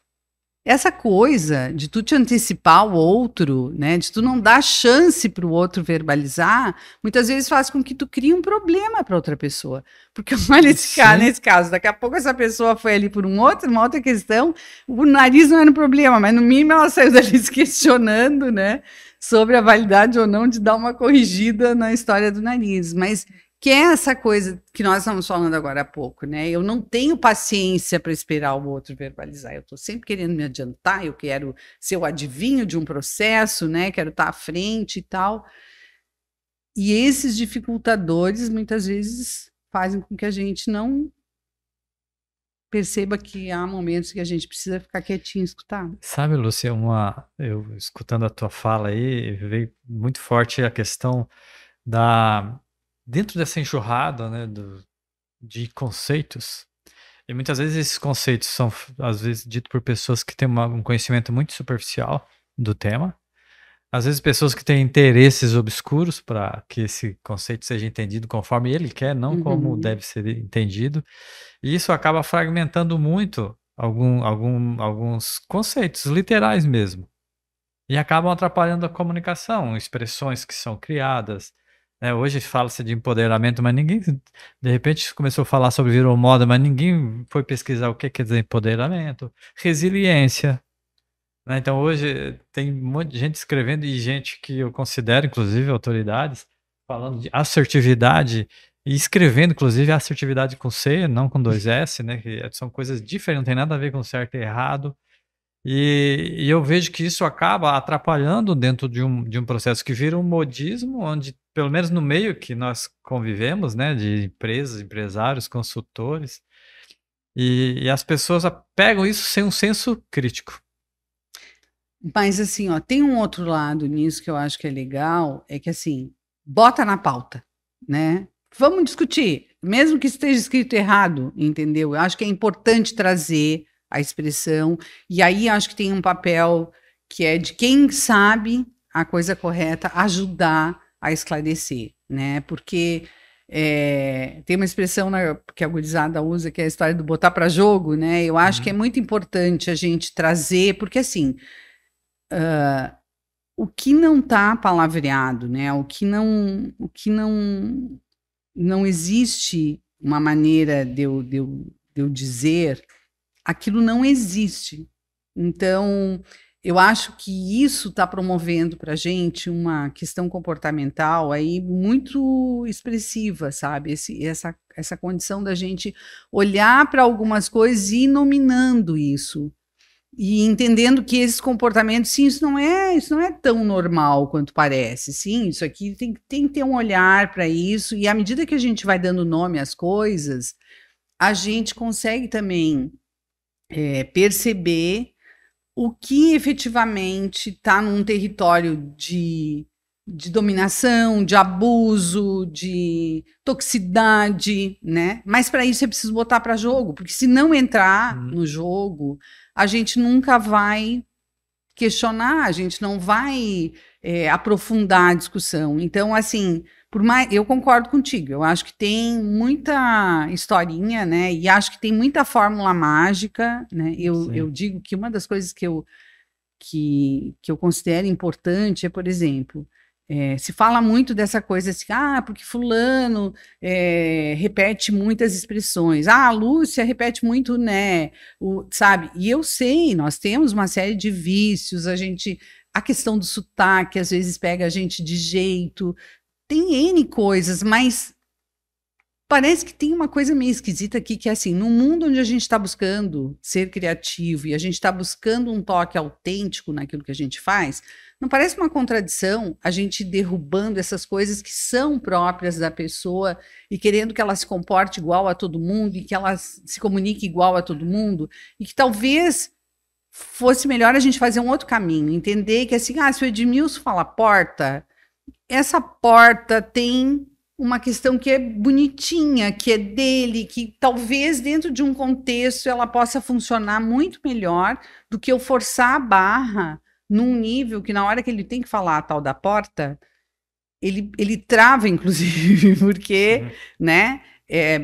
essa coisa de tu te antecipar ao outro, né, de tu não dar chance para o outro verbalizar, muitas vezes faz com que tu crie um problema para outra pessoa. Porque olha nesse caso, daqui a pouco essa pessoa foi ali por uma outra questão, o nariz não era um problema, mas no mínimo ela saiu dali se questionando, né, sobre a validade ou não de dar uma corrigida na história do nariz. Mas que é essa coisa que nós estamos falando agora há pouco, né? Eu não tenho paciência para esperar o outro verbalizar. Eu estou sempre querendo me adiantar, eu quero ser o adivinho de um processo, né? Quero estar à frente e tal. E esses dificultadores, muitas vezes, fazem com que a gente não perceba que há momentos que a gente precisa ficar quietinho e escutar. Sabe, Lúcia, eu escutando a tua fala aí, veio muito forte a questão dentro dessa enxurrada, né, de conceitos, e muitas vezes esses conceitos são, às vezes, ditos por pessoas que têm um conhecimento muito superficial do tema, às vezes pessoas que têm interesses obscuros para que esse conceito seja entendido conforme ele quer, não como deve ser entendido, e isso acaba fragmentando muito alguns conceitos literais mesmo, e acabam atrapalhando a comunicação, expressões que são criadas, né? Hoje fala-se de empoderamento, mas ninguém, de repente, começou a falar sobre virou moda, mas ninguém foi pesquisar o que quer dizer empoderamento, resiliência, né? Então hoje tem um monte de gente escrevendo e gente que eu considero, inclusive, autoridades, falando de assertividade e escrevendo, inclusive, assertividade com C, não com 2S, né? Que são coisas diferentes, não tem nada a ver com certo e errado. E eu vejo que isso acaba atrapalhando dentro de um processo que vira um modismo, onde, pelo menos no meio que nós convivemos, né, de empresas, empresários, consultores, e as pessoas pegam isso sem um senso crítico. Mas assim, ó, tem um outro lado nisso que eu acho que é legal, é que assim, bota na pauta, né? Vamos discutir, mesmo que esteja escrito errado, entendeu? Eu acho que é importante trazer a expressão, e aí acho que tem um papel que é de quem sabe a coisa correta ajudar a esclarecer, né? Porque tem uma expressão, né, que a gurizada usa, que é a história do botar para jogo, né? Eu acho que é muito importante a gente trazer, porque assim, o que não está palavreado, né? O que não existe uma maneira de eu dizer, aquilo não existe. Então, eu acho que isso está promovendo para a gente uma questão comportamental aí muito expressiva, sabe? Essa condição da gente olhar para algumas coisas e ir nominando isso. E entendendo que esses comportamentos, sim, isso não é tão normal quanto parece. Sim, isso aqui tem que ter um olhar para isso. E à medida que a gente vai dando nome às coisas, a gente consegue também perceber o que efetivamente está num território de dominação, de abuso, de toxicidade, né? Mas para isso é preciso botar para jogo, porque se não entrar no jogo, a gente nunca vai questionar, a gente não vai aprofundar a discussão. Então, assim, eu concordo contigo, eu acho que tem muita historinha, né? E acho que tem muita fórmula mágica, né? Eu digo que uma das coisas que eu considero importante é, por exemplo, se fala muito dessa coisa assim, porque fulano repete muitas expressões, a Lúcia repete muito, né? Sabe? E eu sei, nós temos uma série de vícios, a questão do sotaque às vezes pega a gente de jeito, tem N coisas, mas parece que tem uma coisa meio esquisita aqui, que é assim, no mundo onde a gente está buscando ser criativo e a gente está buscando um toque autêntico naquilo que a gente faz, não parece uma contradição a gente derrubando essas coisas que são próprias da pessoa e querendo que ela se comporte igual a todo mundo e que ela se comunique igual a todo mundo, e que talvez fosse melhor a gente fazer um outro caminho, entender que assim, se o Edmilson fala porta, essa porta tem uma questão que é bonitinha, que é dele, que talvez dentro de um contexto ela possa funcionar muito melhor do que eu forçar a barra num nível que na hora que ele tem que falar a tal da porta, ele trava, inclusive, porque né, é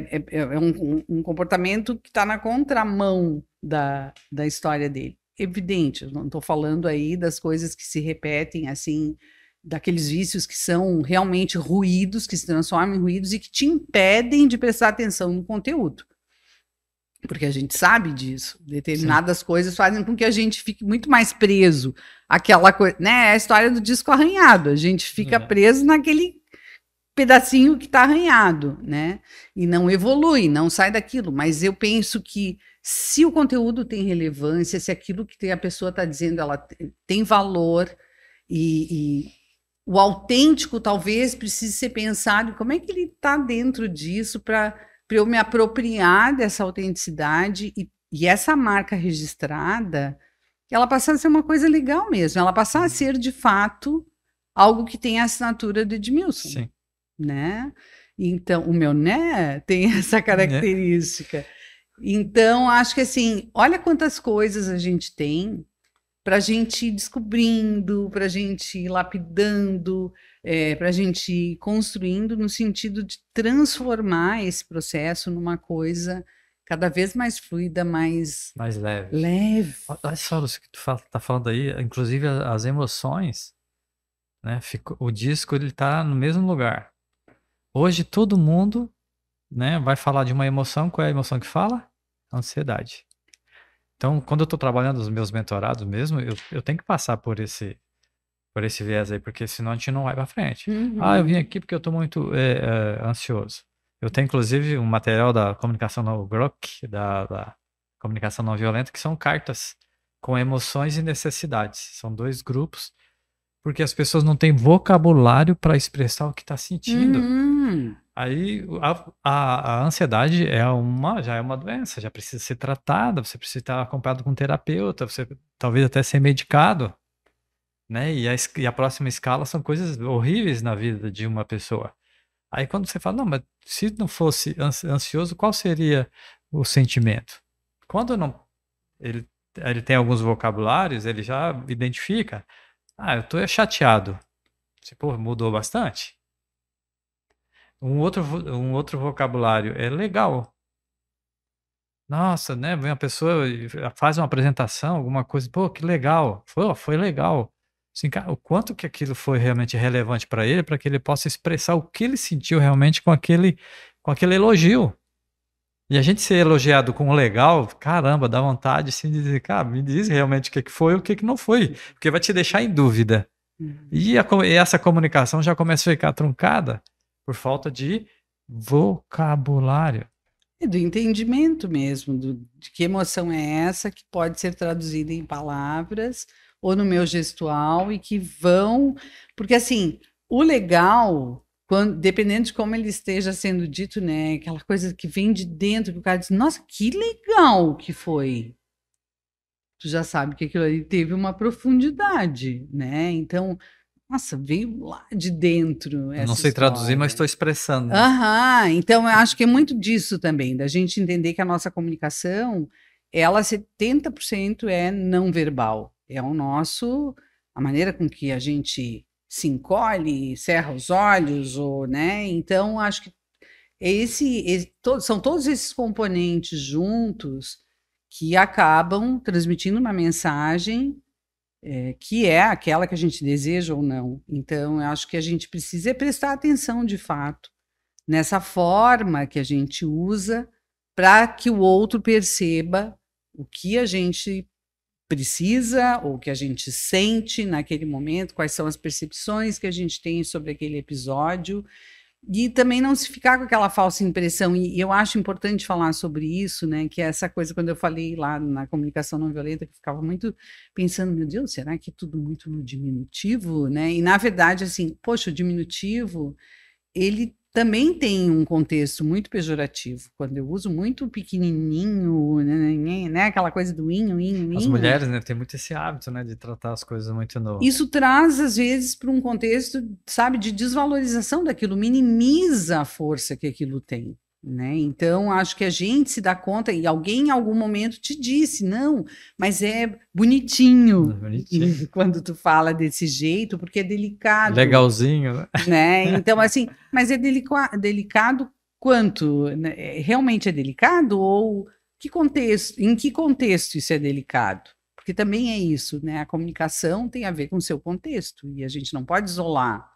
um comportamento que está na contramão da história dele. evidente. Eu não estou falando aí das coisas que se repetem, assim, daqueles vícios que são realmente ruídos, que se transformam em ruídos e que te impedem de prestar atenção no conteúdo. Porque a gente sabe disso. Determinadas coisas fazem com que a gente fique muito mais preso àquela coisa, né? É a história do disco arranhado. A gente fica preso naquele pedacinho que está arranhado, né? E não evolui, não sai daquilo. Mas eu penso que se o conteúdo tem relevância, se aquilo que a pessoa está dizendo ela tem valor e o autêntico talvez precise ser pensado como é que ele está dentro disso para eu me apropriar dessa autenticidade e essa marca registrada, ela passar a ser uma coisa legal mesmo, ela passar a ser de fato algo que tem a assinatura do Edmilson. Sim. Né? Então, o meu né tem essa característica. Então, acho que assim, olha quantas coisas a gente tem para a gente ir descobrindo, para a gente ir lapidando, para a gente ir construindo no sentido de transformar esse processo numa coisa cada vez mais fluida, mais leve. Olha só o que tu tá falando aí, inclusive as emoções, né? O disco ele tá no mesmo lugar. Hoje todo mundo, né, vai falar de uma emoção. Qual é a emoção que fala? Ansiedade. Então, quando eu estou trabalhando os meus mentorados mesmo, eu tenho que passar por esse viés aí, porque senão a gente não vai para frente. Eu vim aqui porque eu estou muito ansioso. Eu tenho, inclusive, um material da comunicação no GROK, da comunicação não violenta, que são cartas com emoções e necessidades. São 2 grupos, porque as pessoas não têm vocabulário para expressar o que está sentindo. Aí a ansiedade já é uma doença, já precisa ser tratada, você precisa estar acompanhado com um terapeuta, você talvez até ser medicado, né? E a próxima escala são coisas horríveis na vida de uma pessoa. Aí quando você fala, não, mas se não fosse ansioso, qual seria o sentimento? Quando ele tem alguns vocabulários, ele já identifica, eu tô chateado. Você, mudou bastante. Um outro vocabulário é legal. Nossa, né? Vem uma pessoa e faz uma apresentação, alguma coisa, que legal. Foi legal. Assim, cara, o quanto que aquilo foi realmente relevante para ele, para que ele possa expressar o que ele sentiu realmente com aquele elogio. E a gente ser elogiado com o legal, caramba, dá vontade assim, de dizer, cara, me diz realmente o que foi e o que não foi, porque vai te deixar em dúvida. E essa comunicação já começa a ficar truncada por falta de vocabulário. E do entendimento mesmo, de que emoção é essa que pode ser traduzida em palavras ou no meu gestual e que vão... Porque, assim, o legal, dependendo de como ele esteja sendo dito, né, aquela coisa que vem de dentro, que o cara diz, nossa, que legal que foi. Tu já sabe que aquilo ali teve uma profundidade, né? Então... Nossa, veio lá de dentro. Eu não sei traduzir, mas estou expressando. Então eu acho que é muito disso também, da gente entender que a nossa comunicação, ela 70% é não verbal. É a maneira com que a gente se encolhe, cerra os olhos, né? Então acho que são todos esses componentes juntos que acabam transmitindo uma mensagem que é aquela que a gente deseja ou não. Então, eu acho que a gente precisa prestar atenção, de fato, nessa forma que a gente usa para que o outro perceba o que a gente precisa ou o que a gente sente naquele momento, quais são as percepções que a gente tem sobre aquele episódio. E também não se ficar com aquela falsa impressão, e eu acho importante falar sobre isso, né, que é essa coisa, quando eu falei lá na comunicação não violenta, que eu ficava muito pensando, meu Deus, será que é tudo muito no diminutivo, né, e na verdade, assim, poxa, o diminutivo, ele também tem um contexto muito pejorativo, quando eu uso muito pequenininho, né, aquela coisa do inho. As mulheres, né, tem muito esse hábito, né, de tratar as coisas muito no... Isso traz, às vezes, para um contexto, sabe, de desvalorização daquilo, minimiza a força que aquilo tem, né? Então, acho que a gente se dá conta, e alguém em algum momento te disse, não, mas é bonitinho. Quando tu fala desse jeito, porque é delicado. Legalzinho, né? Então, assim, mas é delicado quanto? Realmente é delicado? Ou em que contexto isso é delicado? Porque porque também é isso, né? A comunicação tem a ver com o seu contexto, e a gente não pode isolar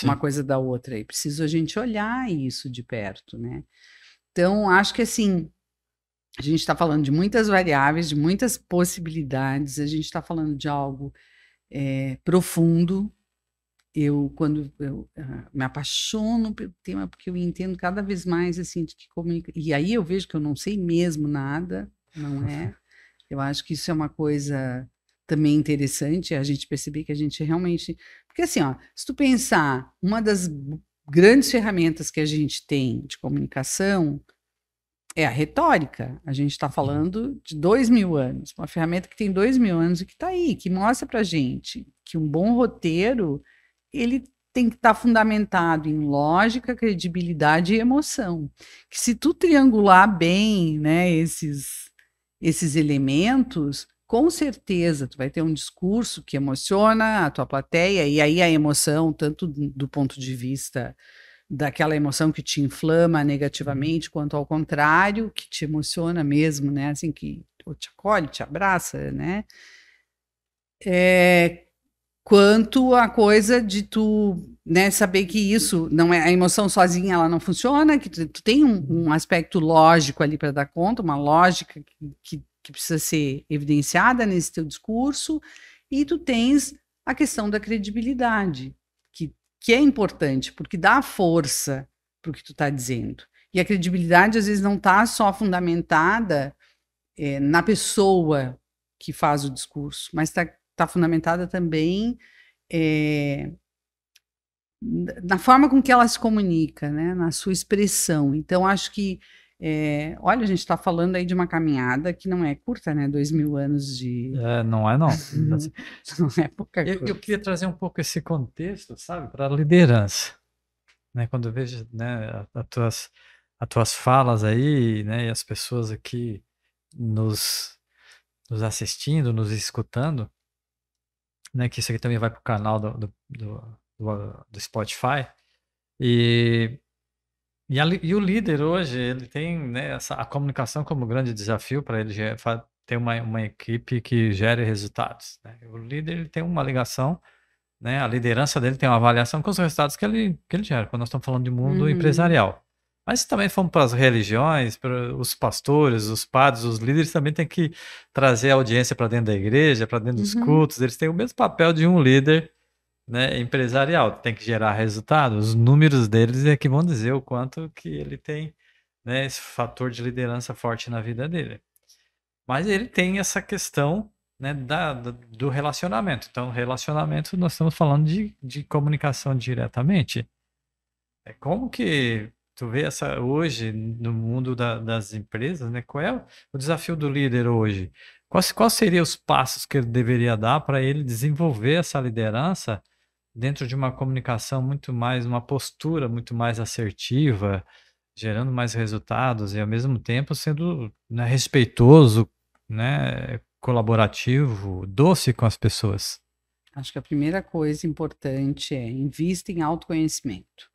uma coisa da outra, é preciso a gente olhar isso de perto, né? Então, acho que assim, a gente está falando de muitas variáveis, de muitas possibilidades, a gente está falando de algo profundo. Quando eu me apaixono pelo tema, porque eu entendo cada vez mais assim, de que comunica... E aí eu vejo que eu não sei mesmo nada, não é? Eu acho que isso é uma coisa também interessante, a gente perceber que a gente realmente... Porque assim, ó, se tu pensar, uma das grandes ferramentas que a gente tem de comunicação é a retórica. A gente está falando de 2000 anos, uma ferramenta que tem 2000 anos e que está aí, que mostra para gente que um bom roteiro ele tem que estar fundamentado em lógica, credibilidade e emoção. Que se tu triangular bem, né, esses elementos, com certeza tu vai ter um discurso que emociona a tua plateia, e aí a emoção, tanto do ponto de vista daquela emoção que te inflama negativamente, quanto ao contrário, que te emociona mesmo, né, assim, que te acolhe, te abraça, né, quanto a coisa de tu, né, saber que isso não é a emoção sozinha, ela não funciona, que tu tem um aspecto lógico ali para dar conta, uma lógica que precisa ser evidenciada nesse teu discurso, e tu tens a questão da credibilidade, que é importante, porque dá força para o que tu está dizendo. E a credibilidade, às vezes, não está só fundamentada na pessoa que faz o discurso, mas está fundamentada também na forma com que ela se comunica, né? Na sua expressão. Então, acho que, olha, a gente está falando aí de uma caminhada que não é curta, né? 2000 anos de... Não é, não. Não é pouca coisa. Eu queria trazer um pouco esse contexto, sabe, para a liderança. Né? Quando eu vejo, né, as tuas falas aí, né, e as pessoas aqui nos assistindo, nos escutando, né, que isso aqui também vai para o canal do Spotify, e o líder hoje, ele tem, né, a comunicação como grande desafio para ele ter uma equipe que gere resultados. Né? O líder, ele tem uma ligação, né, a liderança dele tem uma avaliação com os resultados que ele gera, quando nós estamos falando de mundo empresarial. Mas se também fomos para as religiões, para os pastores, os padres, os líderes também têm que trazer a audiência para dentro da igreja, para dentro dos cultos, eles têm o mesmo papel de um líder, né, empresarial, tem que gerar resultados. Os números deles é que vão dizer o quanto que ele tem, né, esse fator de liderança forte na vida dele. Mas ele tem essa questão, né, do relacionamento. Então, relacionamento, nós estamos falando de comunicação diretamente. Como que tu vê hoje no mundo das empresas, né? Qual é o desafio do líder hoje? Quais seriam os passos que ele deveria dar para ele desenvolver essa liderança dentro de uma comunicação muito mais, uma postura muito mais assertiva, gerando mais resultados e ao mesmo tempo sendo, né, respeitoso, né, colaborativo, doce com as pessoas? Acho que a primeira coisa importante é invista em autoconhecimento.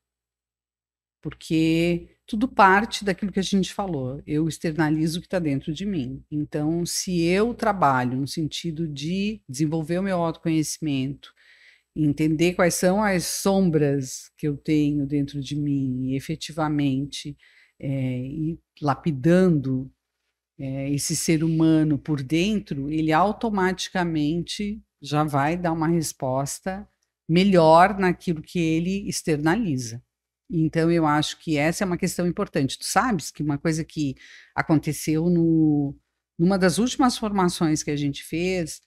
Porque tudo parte daquilo que a gente falou. Eu externalizo o que está dentro de mim. Então, se eu trabalho no sentido de desenvolver o meu autoconhecimento, entender quais são as sombras que eu tenho dentro de mim e efetivamente ir lapidando esse ser humano por dentro, ele automaticamente já vai dar uma resposta melhor naquilo que ele externaliza. Então, eu acho que essa é uma questão importante. Tu sabes que uma coisa que aconteceu numa das últimas formações que a gente fez,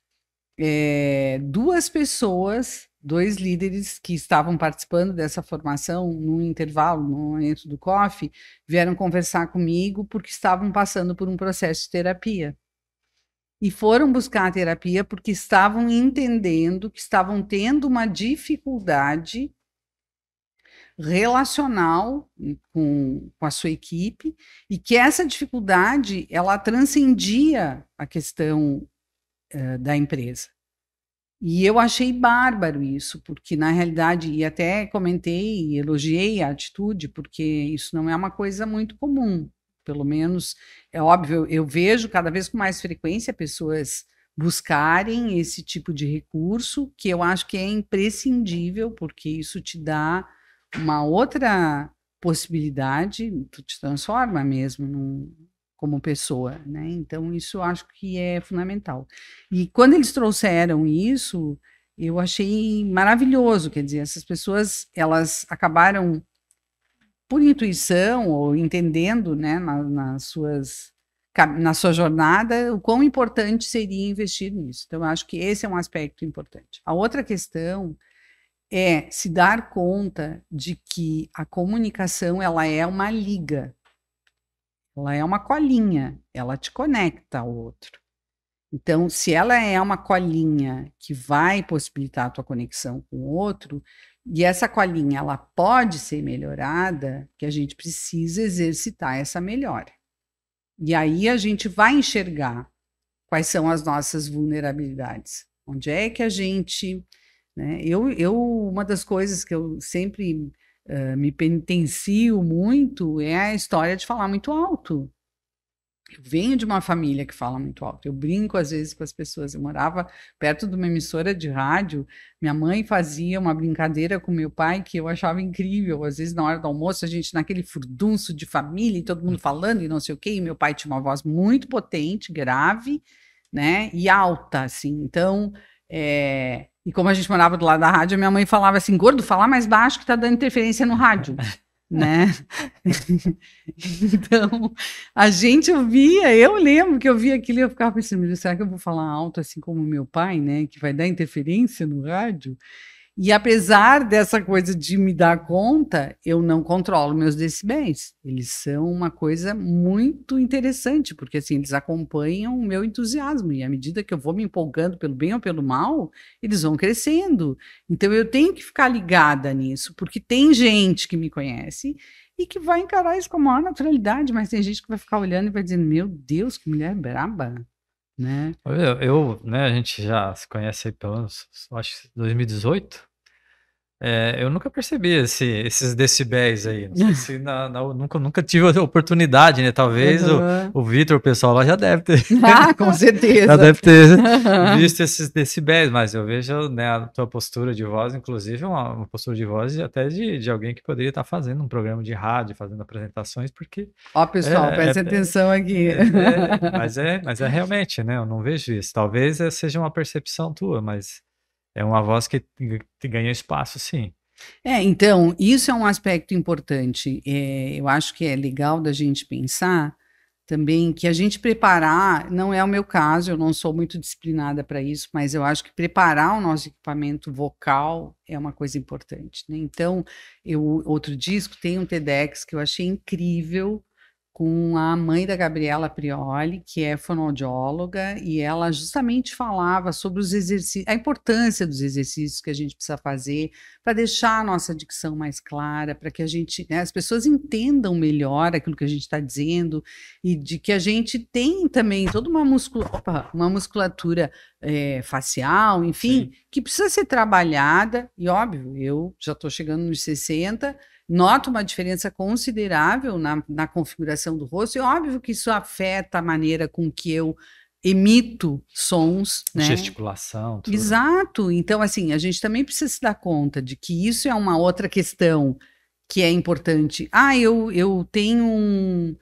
dois líderes que estavam participando dessa formação, num intervalo, no momento do coffee, vieram conversar comigo porque estavam passando por um processo de terapia. E foram buscar a terapia porque estavam entendendo que estavam tendo uma dificuldade relacional com a sua equipe, e que essa dificuldade ela transcendia a questão da empresa. E eu achei bárbaro isso, porque na realidade, e até comentei e elogiei a atitude, porque isso não é uma coisa muito comum, pelo menos é óbvio, eu vejo cada vez com mais frequência pessoas buscarem esse tipo de recurso, que eu acho que é imprescindível, porque isso te dá uma outra possibilidade, tu te transforma mesmo como pessoa, né? Então, isso eu acho que é fundamental. E quando eles trouxeram isso, eu achei maravilhoso, quer dizer, essas pessoas, elas acabaram, por intuição ou entendendo, né, na sua jornada, o quão importante seria investir nisso. Então, eu acho que esse é um aspecto importante. A outra questão é se dar conta de que a comunicação, ela é uma liga, ela é uma colinha, ela te conecta ao outro. Então, se ela é uma colinha que vai possibilitar a tua conexão com o outro, e essa colinha ela pode ser melhorada, que a gente precisa exercitar essa melhora. E aí a gente vai enxergar quais são as nossas vulnerabilidades. Onde é que a gente... Né? Uma das coisas que eu sempre me penitencio muito é a história de falar muito alto. Eu venho de uma família que fala muito alto. Eu brinco às vezes com as pessoas. Eu morava perto de uma emissora de rádio. Minha mãe fazia uma brincadeira com meu pai que eu achava incrível. Às vezes, na hora do almoço, a gente naquele furdunço de família e todo mundo falando e não sei o quê. E meu pai tinha uma voz muito potente, grave, né? E alta, assim. Então, e como a gente morava do lado da rádio, minha mãe falava assim: gordo, fala mais baixo que tá dando interferência no rádio. Né? Então, a gente ouvia, eu lembro que eu via aquilo e eu ficava pensando, será que eu vou falar alto assim como meu pai, né? Que vai dar interferência no rádio? E apesar dessa coisa de me dar conta, eu não controlo meus decibéis. Eles são uma coisa muito interessante, porque assim, eles acompanham o meu entusiasmo. E à medida que eu vou me empolgando pelo bem ou pelo mal, eles vão crescendo. Então eu tenho que ficar ligada nisso, porque tem gente que me conhece e que vai encarar isso com a maior naturalidade, mas tem gente que vai ficar olhando e vai dizendo, meu Deus, que mulher braba. Né? Né, a gente já se conhece aí pelos, acho que 2018. Eu nunca percebi esses decibéis aí. Não sei se nunca tive a oportunidade, né? Talvez o Vitor, o pessoal lá já deve ter. Com certeza. Já deve ter visto esses decibéis, mas eu vejo, né, a tua postura de voz, inclusive, uma postura de voz até de alguém que poderia estar fazendo um programa de rádio, fazendo apresentações, porque. Ó, pessoal, presta atenção aqui. Mas é realmente, né? Eu não vejo isso. Talvez seja uma percepção tua, mas. É uma voz que ganha espaço, sim. Então, isso é um aspecto importante. Eu acho que é legal da gente pensar também que a gente preparar, não é o meu caso, eu não sou muito disciplinada para isso, mas eu acho que preparar o nosso equipamento vocal é uma coisa importante. Né? Então, outro disco tem um TEDx que eu achei incrível, com a mãe da Gabriela Prioli, que é fonoaudióloga, e ela justamente falava sobre os exercícios, a importância dos exercícios que a gente precisa fazer para deixar a nossa dicção mais clara, para que a gente, né, as pessoas entendam melhor aquilo que a gente está dizendo, e de que a gente tem também toda uma musculatura facial, enfim, sim, que precisa ser trabalhada, e óbvio, eu já estou chegando nos 60, noto uma diferença considerável na configuração do rosto, e óbvio que isso afeta a maneira com que eu emito sons, né? Gesticulação, tudo. Exato. Então, assim, a gente também precisa se dar conta de que isso é uma outra questão que é importante. Eu tenho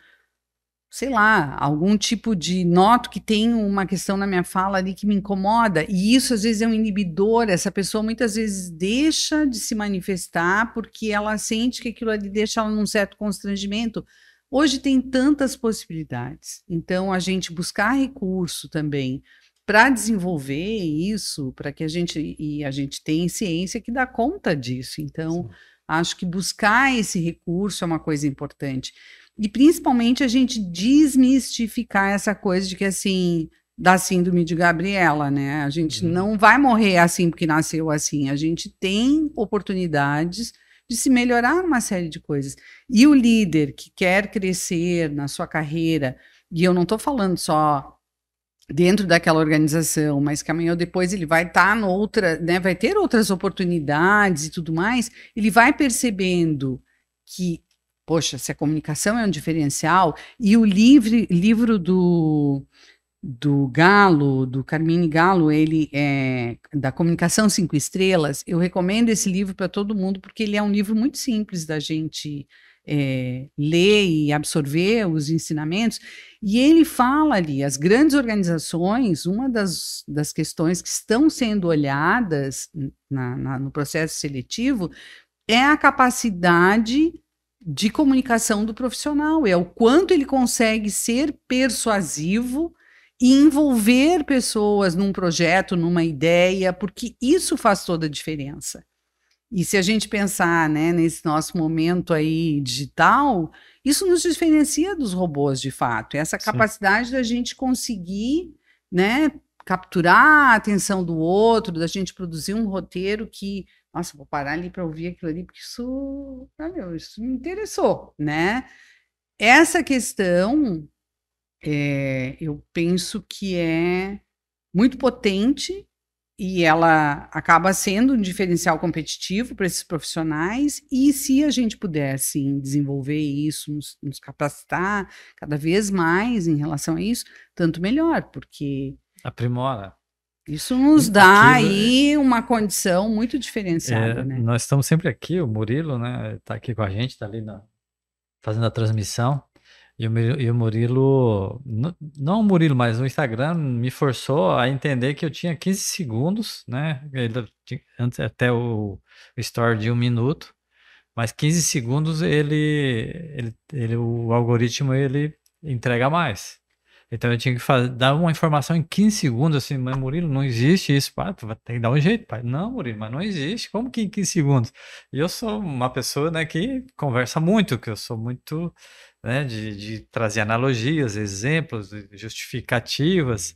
sei lá, algum tipo de... Noto que tem uma questão na minha fala ali que me incomoda, e isso às vezes é um inibidor, essa pessoa muitas vezes deixa de se manifestar porque ela sente que aquilo ali deixa ela num certo constrangimento. Hoje tem tantas possibilidades, então a gente buscar recurso também para desenvolver isso, para que a gente tenha ciência que dá conta disso. Então, sim, acho que buscar esse recurso é uma coisa importante. E principalmente a gente desmistificar essa coisa de que, assim, da síndrome de Gabriela, né? A gente não vai morrer assim porque nasceu assim. A gente tem oportunidades de se melhorar numa série de coisas. E o líder que quer crescer na sua carreira, e eu não estou falando só dentro daquela organização, mas que amanhã ou depois ele vai estar noutra, né? Vai ter outras oportunidades e tudo mais, ele vai percebendo que poxa, se a comunicação é um diferencial, e o livro do do Galo, do Carmine Galo, ele é da Comunicação 5 Estrelas. Eu recomendo esse livro para todo mundo, porque ele é um livro muito simples da gente ler e absorver os ensinamentos. E ele fala ali, as grandes organizações, uma das questões que estão sendo olhadas no processo seletivo é a capacidade de comunicação do profissional, é o quanto ele consegue ser persuasivo e envolver pessoas num projeto, numa ideia, porque isso faz toda a diferença. E se a gente pensar, né, nesse nosso momento aí digital, isso nos diferencia dos robôs, de fato. Essa capacidade da gente conseguir, né, capturar a atenção do outro, da gente produzir um roteiro que, nossa, vou parar ali para ouvir aquilo ali, porque isso me interessou, né? Essa questão, eu penso que é muito potente e ela acaba sendo um diferencial competitivo para esses profissionais, e se a gente puder, sim, desenvolver isso, nos capacitar cada vez mais em relação a isso, tanto melhor, porque aprimora. Isso nos dá aí uma condição muito diferenciada, né? Nós estamos sempre aqui, o Murilo, né, tá aqui com a gente, tá ali fazendo a transmissão, e o Murilo, não o Murilo, mas o Instagram me forçou a entender que eu tinha 15 segundos, né? Antes até o story de 1 minuto, mas 15 segundos o algoritmo ele entrega mais. Então eu tinha que dar uma informação em 15 segundos, assim, mas Murilo, não existe isso, pá, tu vai ter que dar um jeito, pai. Não, Murilo, mas não existe, como que em 15 segundos? E eu sou uma pessoa, né, que conversa muito, que eu sou muito, né, de trazer analogias, exemplos, justificativas.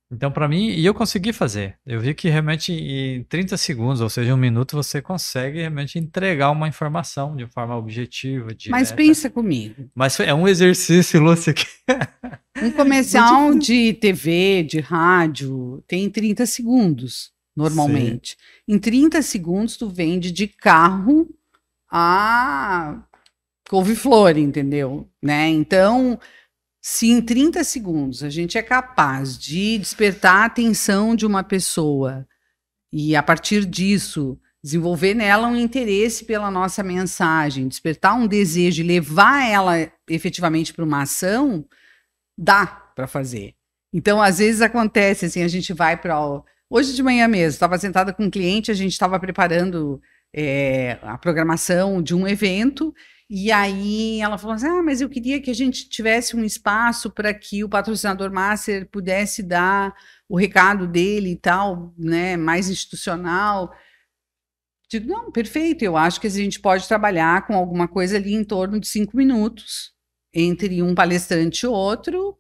Então, para mim, e eu consegui fazer. Eu vi que realmente em 30 segundos, ou seja, 1 minuto, você consegue realmente entregar uma informação de forma objetiva, Mas direta. pensa comigo. Mas é um exercício, Lúcia, que... Um comercial de TV, de rádio, tem 30 segundos, normalmente. Sim. Em 30 segundos, tu vende de carro a couve-flor, entendeu? Né? Então, se em 30 segundos a gente é capaz de despertar a atenção de uma pessoa e, a partir disso, desenvolver nela um interesse pela nossa mensagem, despertar um desejo e levar ela efetivamente para uma ação, dá para fazer. Então, às vezes acontece assim, a gente vai para... Hoje de manhã mesmo, estava sentada com um cliente, a gente estava preparando a programação de um evento, e aí ela falou assim, mas eu queria que a gente tivesse um espaço para que o patrocinador master pudesse dar o recado dele e tal, né, mais institucional. Digo, não, perfeito, eu acho que a gente pode trabalhar com alguma coisa ali em torno de 5 minutos, entre um palestrante e outro,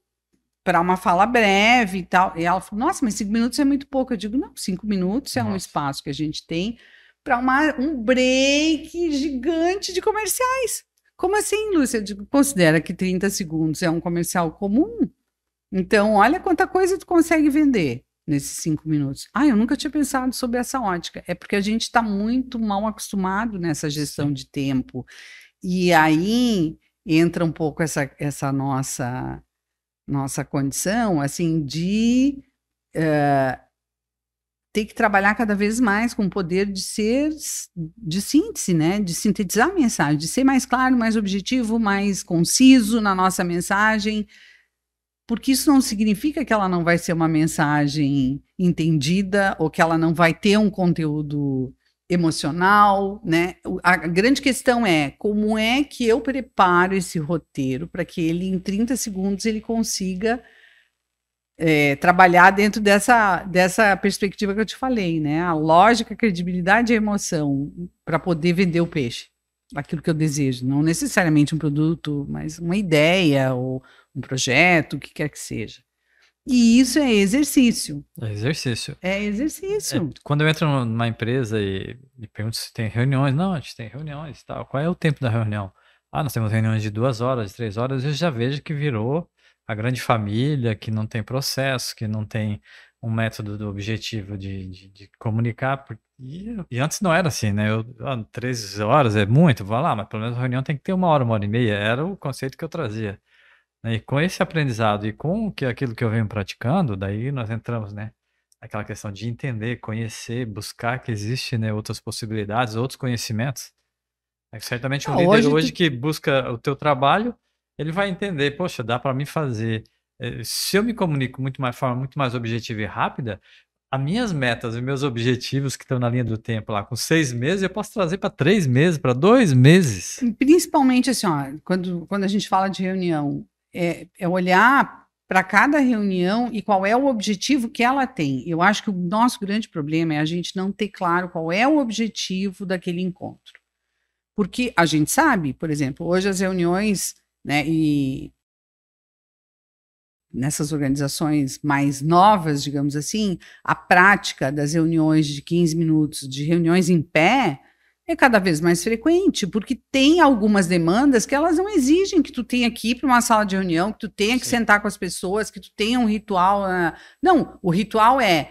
para uma fala breve e tal. E ela falou, nossa, mas 5 minutos é muito pouco. Eu digo, não, 5 minutos é um espaço que a gente tem para um break gigante de comerciais. Como assim, Lúcia? Eu digo, considera que 30 segundos é um comercial comum? Então, olha quanta coisa tu consegue vender nesses 5 minutos. Eu nunca tinha pensado sobre essa ótica. É porque a gente está muito mal acostumado nessa gestão de tempo. E aí entra um pouco essa nossa condição, assim, de ter que trabalhar cada vez mais com o poder de síntese, né? De sintetizar a mensagem, de ser mais claro, mais objetivo, mais conciso na nossa mensagem, porque isso não significa que ela não vai ser uma mensagem entendida ou que ela não vai ter um conteúdo emocional, né? A grande questão é como é que eu preparo esse roteiro para que ele, em 30 segundos, ele consiga trabalhar dentro dessa perspectiva que eu te falei, né? A lógica, a credibilidade e a emoção para poder vender o peixe, aquilo que eu desejo, não necessariamente um produto, mas uma ideia ou um projeto, o que quer que seja. E isso é exercício. É exercício. É exercício. Quando eu entro numa empresa e pergunto se tem reuniões, não, a gente tem reuniões e tal. Qual é o tempo da reunião? Nós temos reuniões de 2 horas, de 3 horas, eu já vejo que virou a grande família, que não tem processo, que não tem um método do objetivo de comunicar. E antes não era assim, né? 3 horas é muito, vai lá, mas pelo menos a reunião tem que ter 1 hora, 1 hora e meia. Era o conceito que eu trazia. né? E com esse aprendizado e com aquilo que eu venho praticando, daí nós entramos, né? Aquela questão de entender, conhecer, buscar que existe, né, outras possibilidades, outros conhecimentos. Certamente um líder Hoje hoje tu que busca o teu trabalho, ele vai entender, poxa, dá para mim fazer. Se eu me comunico muito mais forma muito mais objetiva e rápida, as minhas metas e meus objetivos que estão na linha do tempo lá, com 6 meses, eu posso trazer para 3 meses, para 2 meses. principalmente assim, ó, quando a gente fala de reunião, é olhar para cada reunião e qual é o objetivo que ela tem. Eu acho que o nosso grande problema é a gente não ter claro qual é o objetivo daquele encontro. Porque a gente sabe, por exemplo, hoje as reuniões, né, e nessas organizações mais novas, digamos assim, a prática das reuniões de 15 minutos, de reuniões em pé, é cada vez mais frequente, porque tem algumas demandas que elas não exigem que tu tenha que ir para uma sala de reunião, que tu tenha que Sim. sentar com as pessoas, que tu tenha um ritual. Não, o ritual é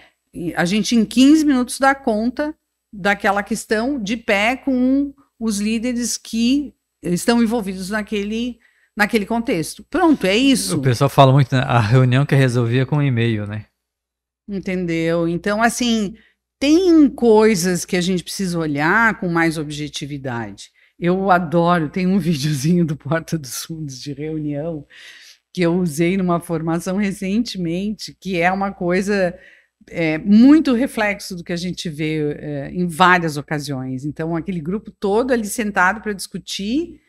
a gente em 15 minutos dá conta daquela questão de pé com os líderes que estão envolvidos naquele contexto. Pronto, é O isso. pessoal fala muito, né, a reunião que resolvia com e-mail, né? Entendeu? Então, assim, tem coisas que a gente precisa olhar com mais objetividade. Eu adoro, tem um videozinho do Porta dos Fundos de reunião que eu usei numa formação recentemente, que é uma coisa muito reflexo do que a gente vê em várias ocasiões. Então, aquele grupo todo ali sentado para discutir,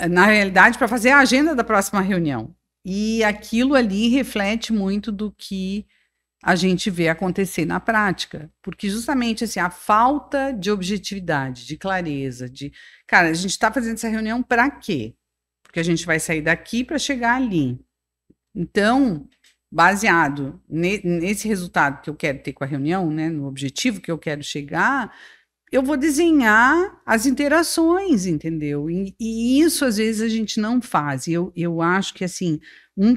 na realidade, para fazer a agenda da próxima reunião. E aquilo ali reflete muito do que a gente vê acontecer na prática, porque justamente assim, a falta de objetividade, de clareza, cara, a gente está fazendo essa reunião para quê? Porque a gente vai sair daqui para chegar ali. Então, baseado nesse resultado que eu quero ter com a reunião, né, no objetivo que eu quero chegar, eu vou desenhar as interações, entendeu? E isso às vezes a gente não faz. E eu acho que assim, uma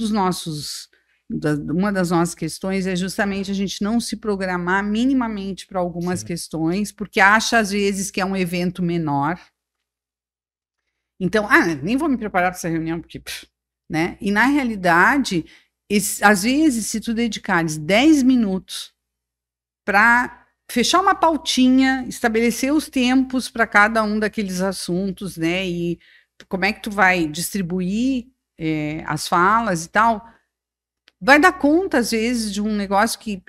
das nossas questões é justamente a gente não se programar minimamente para algumas Sim. questões, porque acha às vezes que é um evento menor. Então, nem vou me preparar para essa reunião, porque, né? E na realidade, às vezes, se tu dedicares 10 minutos para fechar uma pautinha, estabelecer os tempos para cada um daqueles assuntos, né? E como é que tu vai distribuir as falas e tal, vai dar conta, às vezes, de um negócio que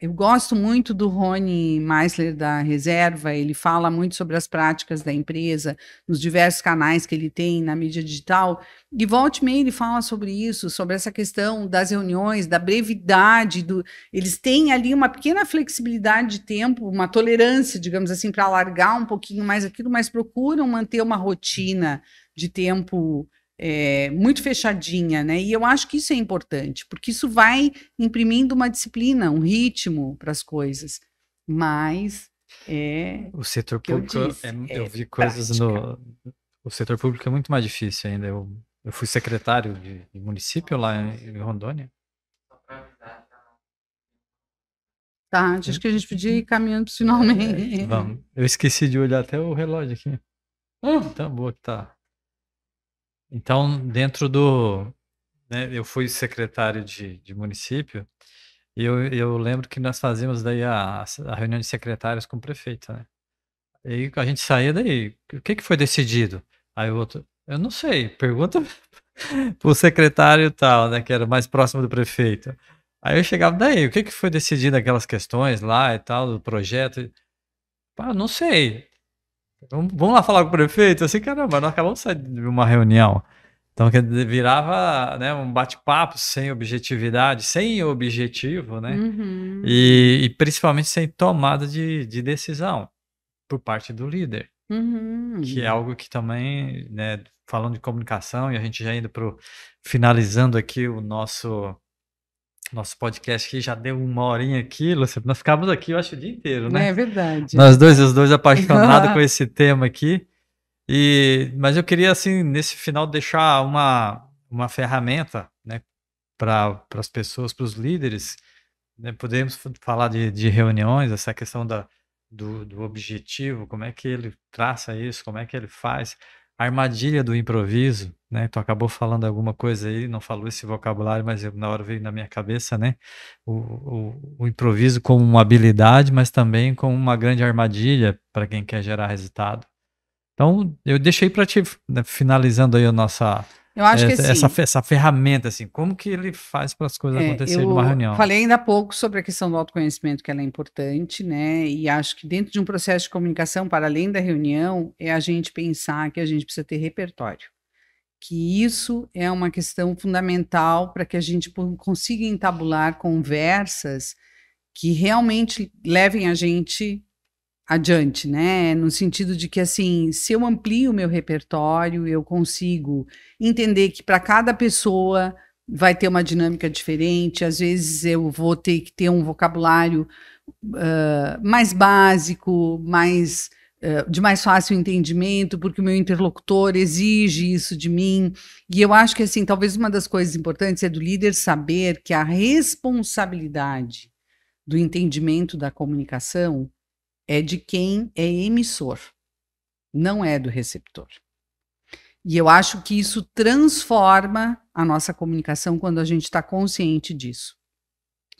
eu gosto muito do Rony Meisler da Reserva, ele fala muito sobre as práticas da empresa, nos diversos canais que ele tem na mídia digital, e volta e meia ele fala sobre isso, sobre essa questão das reuniões, da brevidade, eles têm ali uma pequena flexibilidade de tempo, uma tolerância, digamos assim, para alargar um pouquinho mais aquilo, mas procuram manter uma rotina de tempo muito fechadinha, né? E eu acho que isso é importante, porque isso vai imprimindo uma disciplina, um ritmo para as coisas. Mas O setor que eu público, disse, eu vi coisas prática. o setor público é muito mais difícil ainda. Eu fui secretário de município lá em Rondônia. Tá, acho que a gente podia ir caminhando finalmente. Vamos. Eu esqueci de olhar até o relógio aqui. Tá boa que tá. Então, dentro né, eu fui secretário de município e eu lembro que nós fazíamos daí a reunião de secretários com o prefeito, né? E aí a gente saía daí, o que foi decidido? Aí o outro, eu não sei, pergunta pro secretário tal, né, que era mais próximo do prefeito. Aí eu chegava daí, o que foi decidido aquelas questões lá e tal, do projeto? Ah, não sei. Vamos lá falar com o prefeito? Assim, caramba, nós acabamos de sair de uma reunião. Então, virava, né, um bate-papo sem objetividade, sem objetivo, né? Uhum. E principalmente sem tomada de decisão por parte do líder, que é Uhum. algo que também, né, falando de comunicação, e a gente já indo finalizando aqui o nosso podcast, que já deu 1 horinha aqui, Lúcia, nós ficamos aqui, eu acho, o dia inteiro, né? É verdade. Nós dois, os dois apaixonados com esse tema aqui. Mas eu queria, assim, nesse final, deixar uma ferramenta, né, para as pessoas, para os líderes, né, podemos falar de reuniões, essa questão do objetivo, como é que ele traça isso, como é que ele faz, armadilha do improviso, né? Tu acabou falando alguma coisa aí, não falou esse vocabulário, mas na hora veio na minha cabeça, né? O improviso como uma habilidade, mas também como uma grande armadilha para quem quer gerar resultado. Então, eu deixei para ti, né, finalizando aí a nossa Eu acho que assim, essa ferramenta, assim, como que ele faz para as coisas acontecerem numa eu reunião? falei ainda há pouco sobre a questão do autoconhecimento, que ela é importante, né? E acho que dentro de um processo de comunicação, para além da reunião, é a gente pensar que a gente precisa ter repertório. Que isso é uma questão fundamental para que a gente consiga entabular conversas que realmente levem a gente adiante, né? No sentido de que, assim, se eu amplio o meu repertório, eu consigo entender que para cada pessoa vai ter uma dinâmica diferente. Às vezes eu vou ter que ter um vocabulário mais básico, de mais fácil entendimento, porque o meu interlocutor exige isso de mim. E eu acho que, assim, talvez uma das coisas importantes é do líder saber que a responsabilidade do entendimento da comunicação é de quem é emissor, não é do receptor. E eu acho que isso transforma a nossa comunicação quando a gente está consciente disso.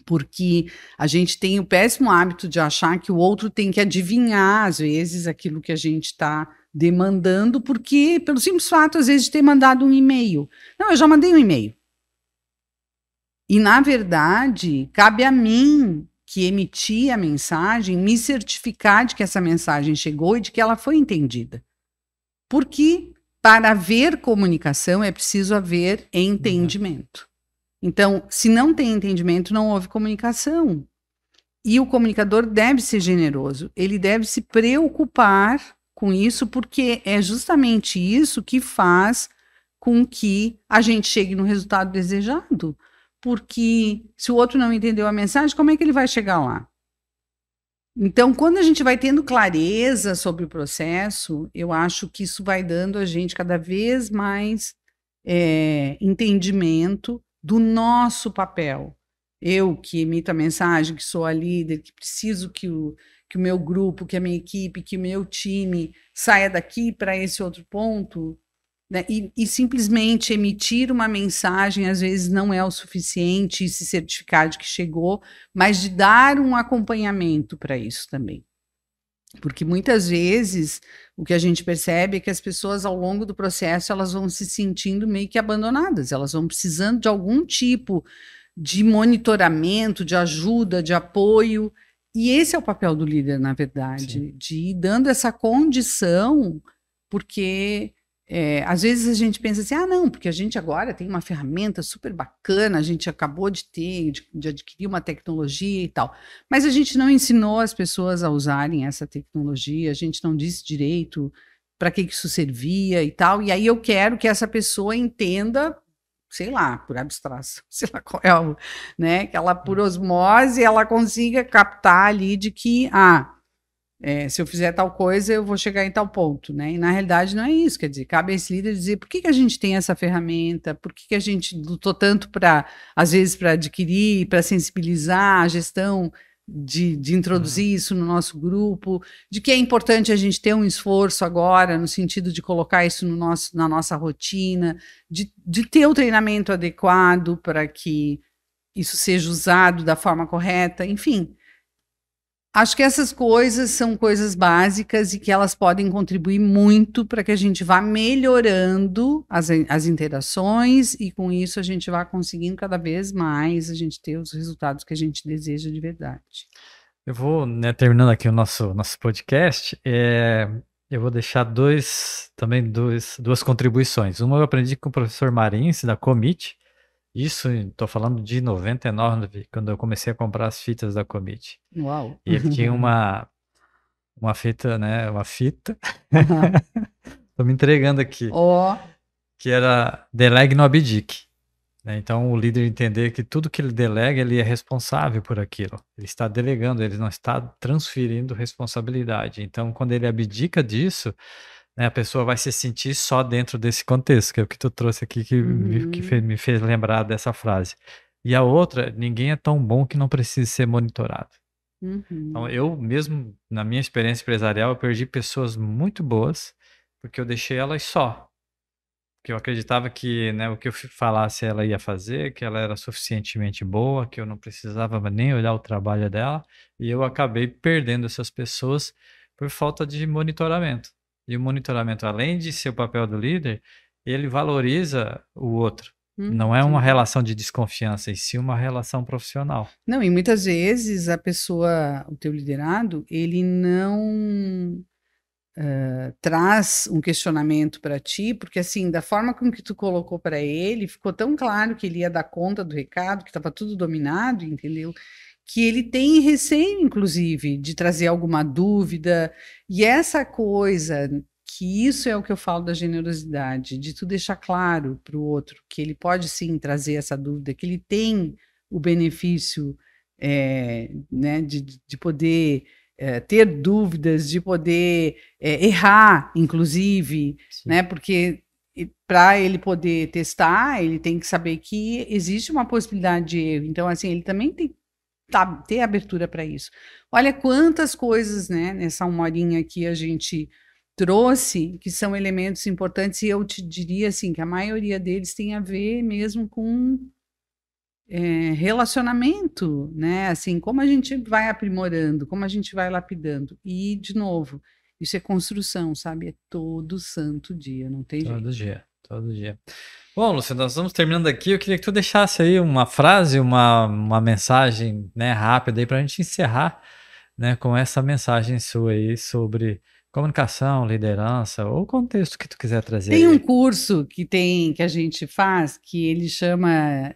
Porque a gente tem o péssimo hábito de achar que o outro tem que adivinhar, às vezes, aquilo que a gente está demandando, porque, pelo simples fato, às vezes, de ter mandado um e-mail. Não, eu já mandei um e-mail. E, na verdade, cabe a mim, que emiti a mensagem, me certificar de que essa mensagem chegou e de que ela foi entendida. Porque para haver comunicação é preciso haver entendimento. Então, se não tem entendimento, não houve comunicação. E o comunicador deve ser generoso, ele deve se preocupar com isso, porque é justamente isso que faz com que a gente chegue no resultado desejado. Porque se o outro não entendeu a mensagem, como é que ele vai chegar lá? Então, quando a gente vai tendo clareza sobre o processo, eu acho que isso vai dando a gente cada vez mais entendimento do nosso papel. Eu que emito a mensagem, que sou a líder, que preciso que o meu grupo, que a minha equipe, que o meu time saia daqui para esse outro ponto. Né? E simplesmente emitir uma mensagem às vezes não é o suficiente e se certificar de que chegou, mas de dar um acompanhamento para isso também. Porque muitas vezes o que a gente percebe é que as pessoas ao longo do processo elas vão se sentindo meio que abandonadas, elas vão precisando de algum tipo de monitoramento, de ajuda, de apoio, e esse é o papel do líder, na verdade, sim, de ir dando essa condição, porque às vezes a gente pensa assim, não, porque a gente agora tem uma ferramenta super bacana, a gente acabou de adquirir uma tecnologia e tal, mas a gente não ensinou as pessoas a usarem essa tecnologia, a gente não disse direito para que isso servia e tal, e aí eu quero que essa pessoa entenda, sei lá, por abstração, sei lá qual é né, que ela por osmose, ela consiga captar ali de que, se eu fizer tal coisa, eu vou chegar em tal ponto, né? E na realidade não é isso, quer dizer, cabe a esse líder dizer por que a gente tem essa ferramenta, por que a gente lutou tanto para, às vezes, para adquirir, para sensibilizar a gestão de introduzir isso no nosso grupo, de que é importante a gente ter um esforço agora, no sentido de colocar isso na nossa rotina, de ter o treinamento adequado para que isso seja usado da forma correta, enfim. Acho que essas coisas são coisas básicas e que elas podem contribuir muito para que a gente vá melhorando as interações e com isso a gente vá conseguindo cada vez mais a gente ter os resultados que a gente deseja de verdade. Eu vou, né, terminando aqui o nosso podcast, eu vou deixar duas contribuições. Uma eu aprendi com o professor Marins, da Commit. Isso, estou falando de 99, quando eu comecei a comprar as fitas da Commit. Uau! E ele tinha uma fita, né? Uma fita. Tô me entregando aqui. Que era delegue no abdique. Né? Então, o líder entender que tudo que ele delega, ele é responsável por aquilo. Ele está delegando, ele não está transferindo responsabilidade. Então, quando ele abdica disso, né, a pessoa vai se sentir só dentro desse contexto, que é o que tu trouxe aqui, que me fez lembrar dessa frase. E a outra, ninguém é tão bom que não precise ser monitorado. Então, eu mesmo, na minha experiência empresarial, eu perdi pessoas muito boas, porque eu deixei ela só. Que eu acreditava que, né, o que eu falasse ela ia fazer, que ela era suficientemente boa, que eu não precisava nem olhar o trabalho dela, e eu acabei perdendo essas pessoas por falta de monitoramento. E o monitoramento, além de ser o papel do líder, ele valoriza o outro. Não é uma Sim. relação de desconfiança, e sim uma relação profissional. Não, e muitas vezes a pessoa, o teu liderado, ele não traz um questionamento para ti, porque assim, da forma com que tu colocou para ele, ficou tão claro que ele ia dar conta do recado, que estava tudo dominado, entendeu? Que ele tem receio, inclusive, de trazer alguma dúvida, e essa coisa, que isso é o que eu falo da generosidade, de tu deixar claro para o outro que ele pode sim trazer essa dúvida, que ele tem o benefício né, de poder ter dúvidas, de poder errar, inclusive, Sim. né? Porque para ele poder testar, ele tem que saber que existe uma possibilidade de erro. Então, assim, ele também tem que ter abertura para isso. Olha quantas coisas, né, nessa uma horinha aqui a gente trouxe que são elementos importantes, e eu te diria assim que a maioria deles tem a ver mesmo com relacionamento, né? Assim, como a gente vai aprimorando, como a gente vai lapidando. E, de novo, isso é construção, sabe? É todo santo dia, não tem jeito. Todo dia, todo dia. Bom, Lúcio, nós vamos terminando aqui. Eu queria que tu deixasse aí uma frase, uma mensagem, né, rápida aí para a gente encerrar, né, com essa mensagem sua aí sobre comunicação, liderança, ou o contexto que tu quiser trazer Tem um aí. curso que a gente faz que ele chama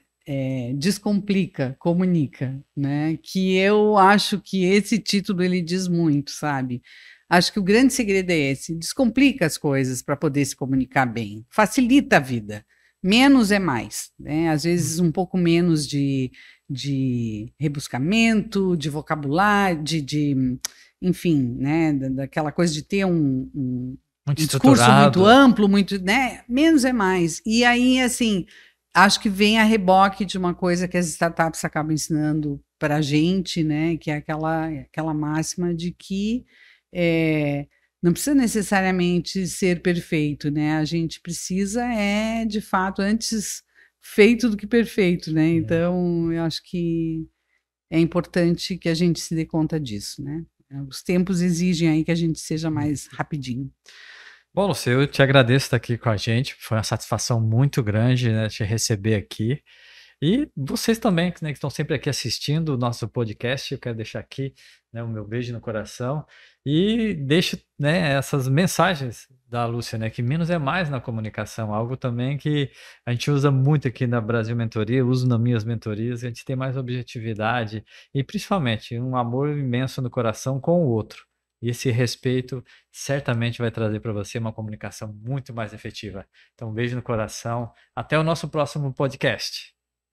Descomplica, Comunica, né? Que eu acho que esse título ele diz muito, sabe? Acho que o grande segredo é esse: descomplica as coisas para poder se comunicar bem, facilita a vida. Menos é mais, né? Às vezes um pouco menos de rebuscamento, de vocabulário, enfim, né? Daquela coisa de ter Muito um discurso muito estruturado. amplo, muito, né? Menos é mais. E aí, assim, acho que vem a reboque de uma coisa que as startups acabam ensinando para a gente, né? Que é aquela máxima de que não precisa necessariamente ser perfeito, né? A gente precisa de fato, antes feito do que perfeito, né? Então, eu acho que é importante que a gente se dê conta disso, né? Os tempos exigem aí que a gente seja mais rapidinho. Bom, Lúcio, eu te agradeço estar aqui com a gente. Foi uma satisfação muito grande, né, te receber aqui. E vocês também, né, que estão sempre aqui assistindo o nosso podcast, eu quero deixar aqui, né, o meu beijo no coração e deixo, né, essas mensagens da Lúcia, né, que menos é mais na comunicação, algo também que a gente usa muito aqui na Brasil Mentoria, eu uso nas minhas mentorias, a gente tem mais objetividade e principalmente um amor imenso no coração com o outro. E esse respeito certamente vai trazer para você uma comunicação muito mais efetiva. Então, um beijo no coração. Até o nosso próximo podcast.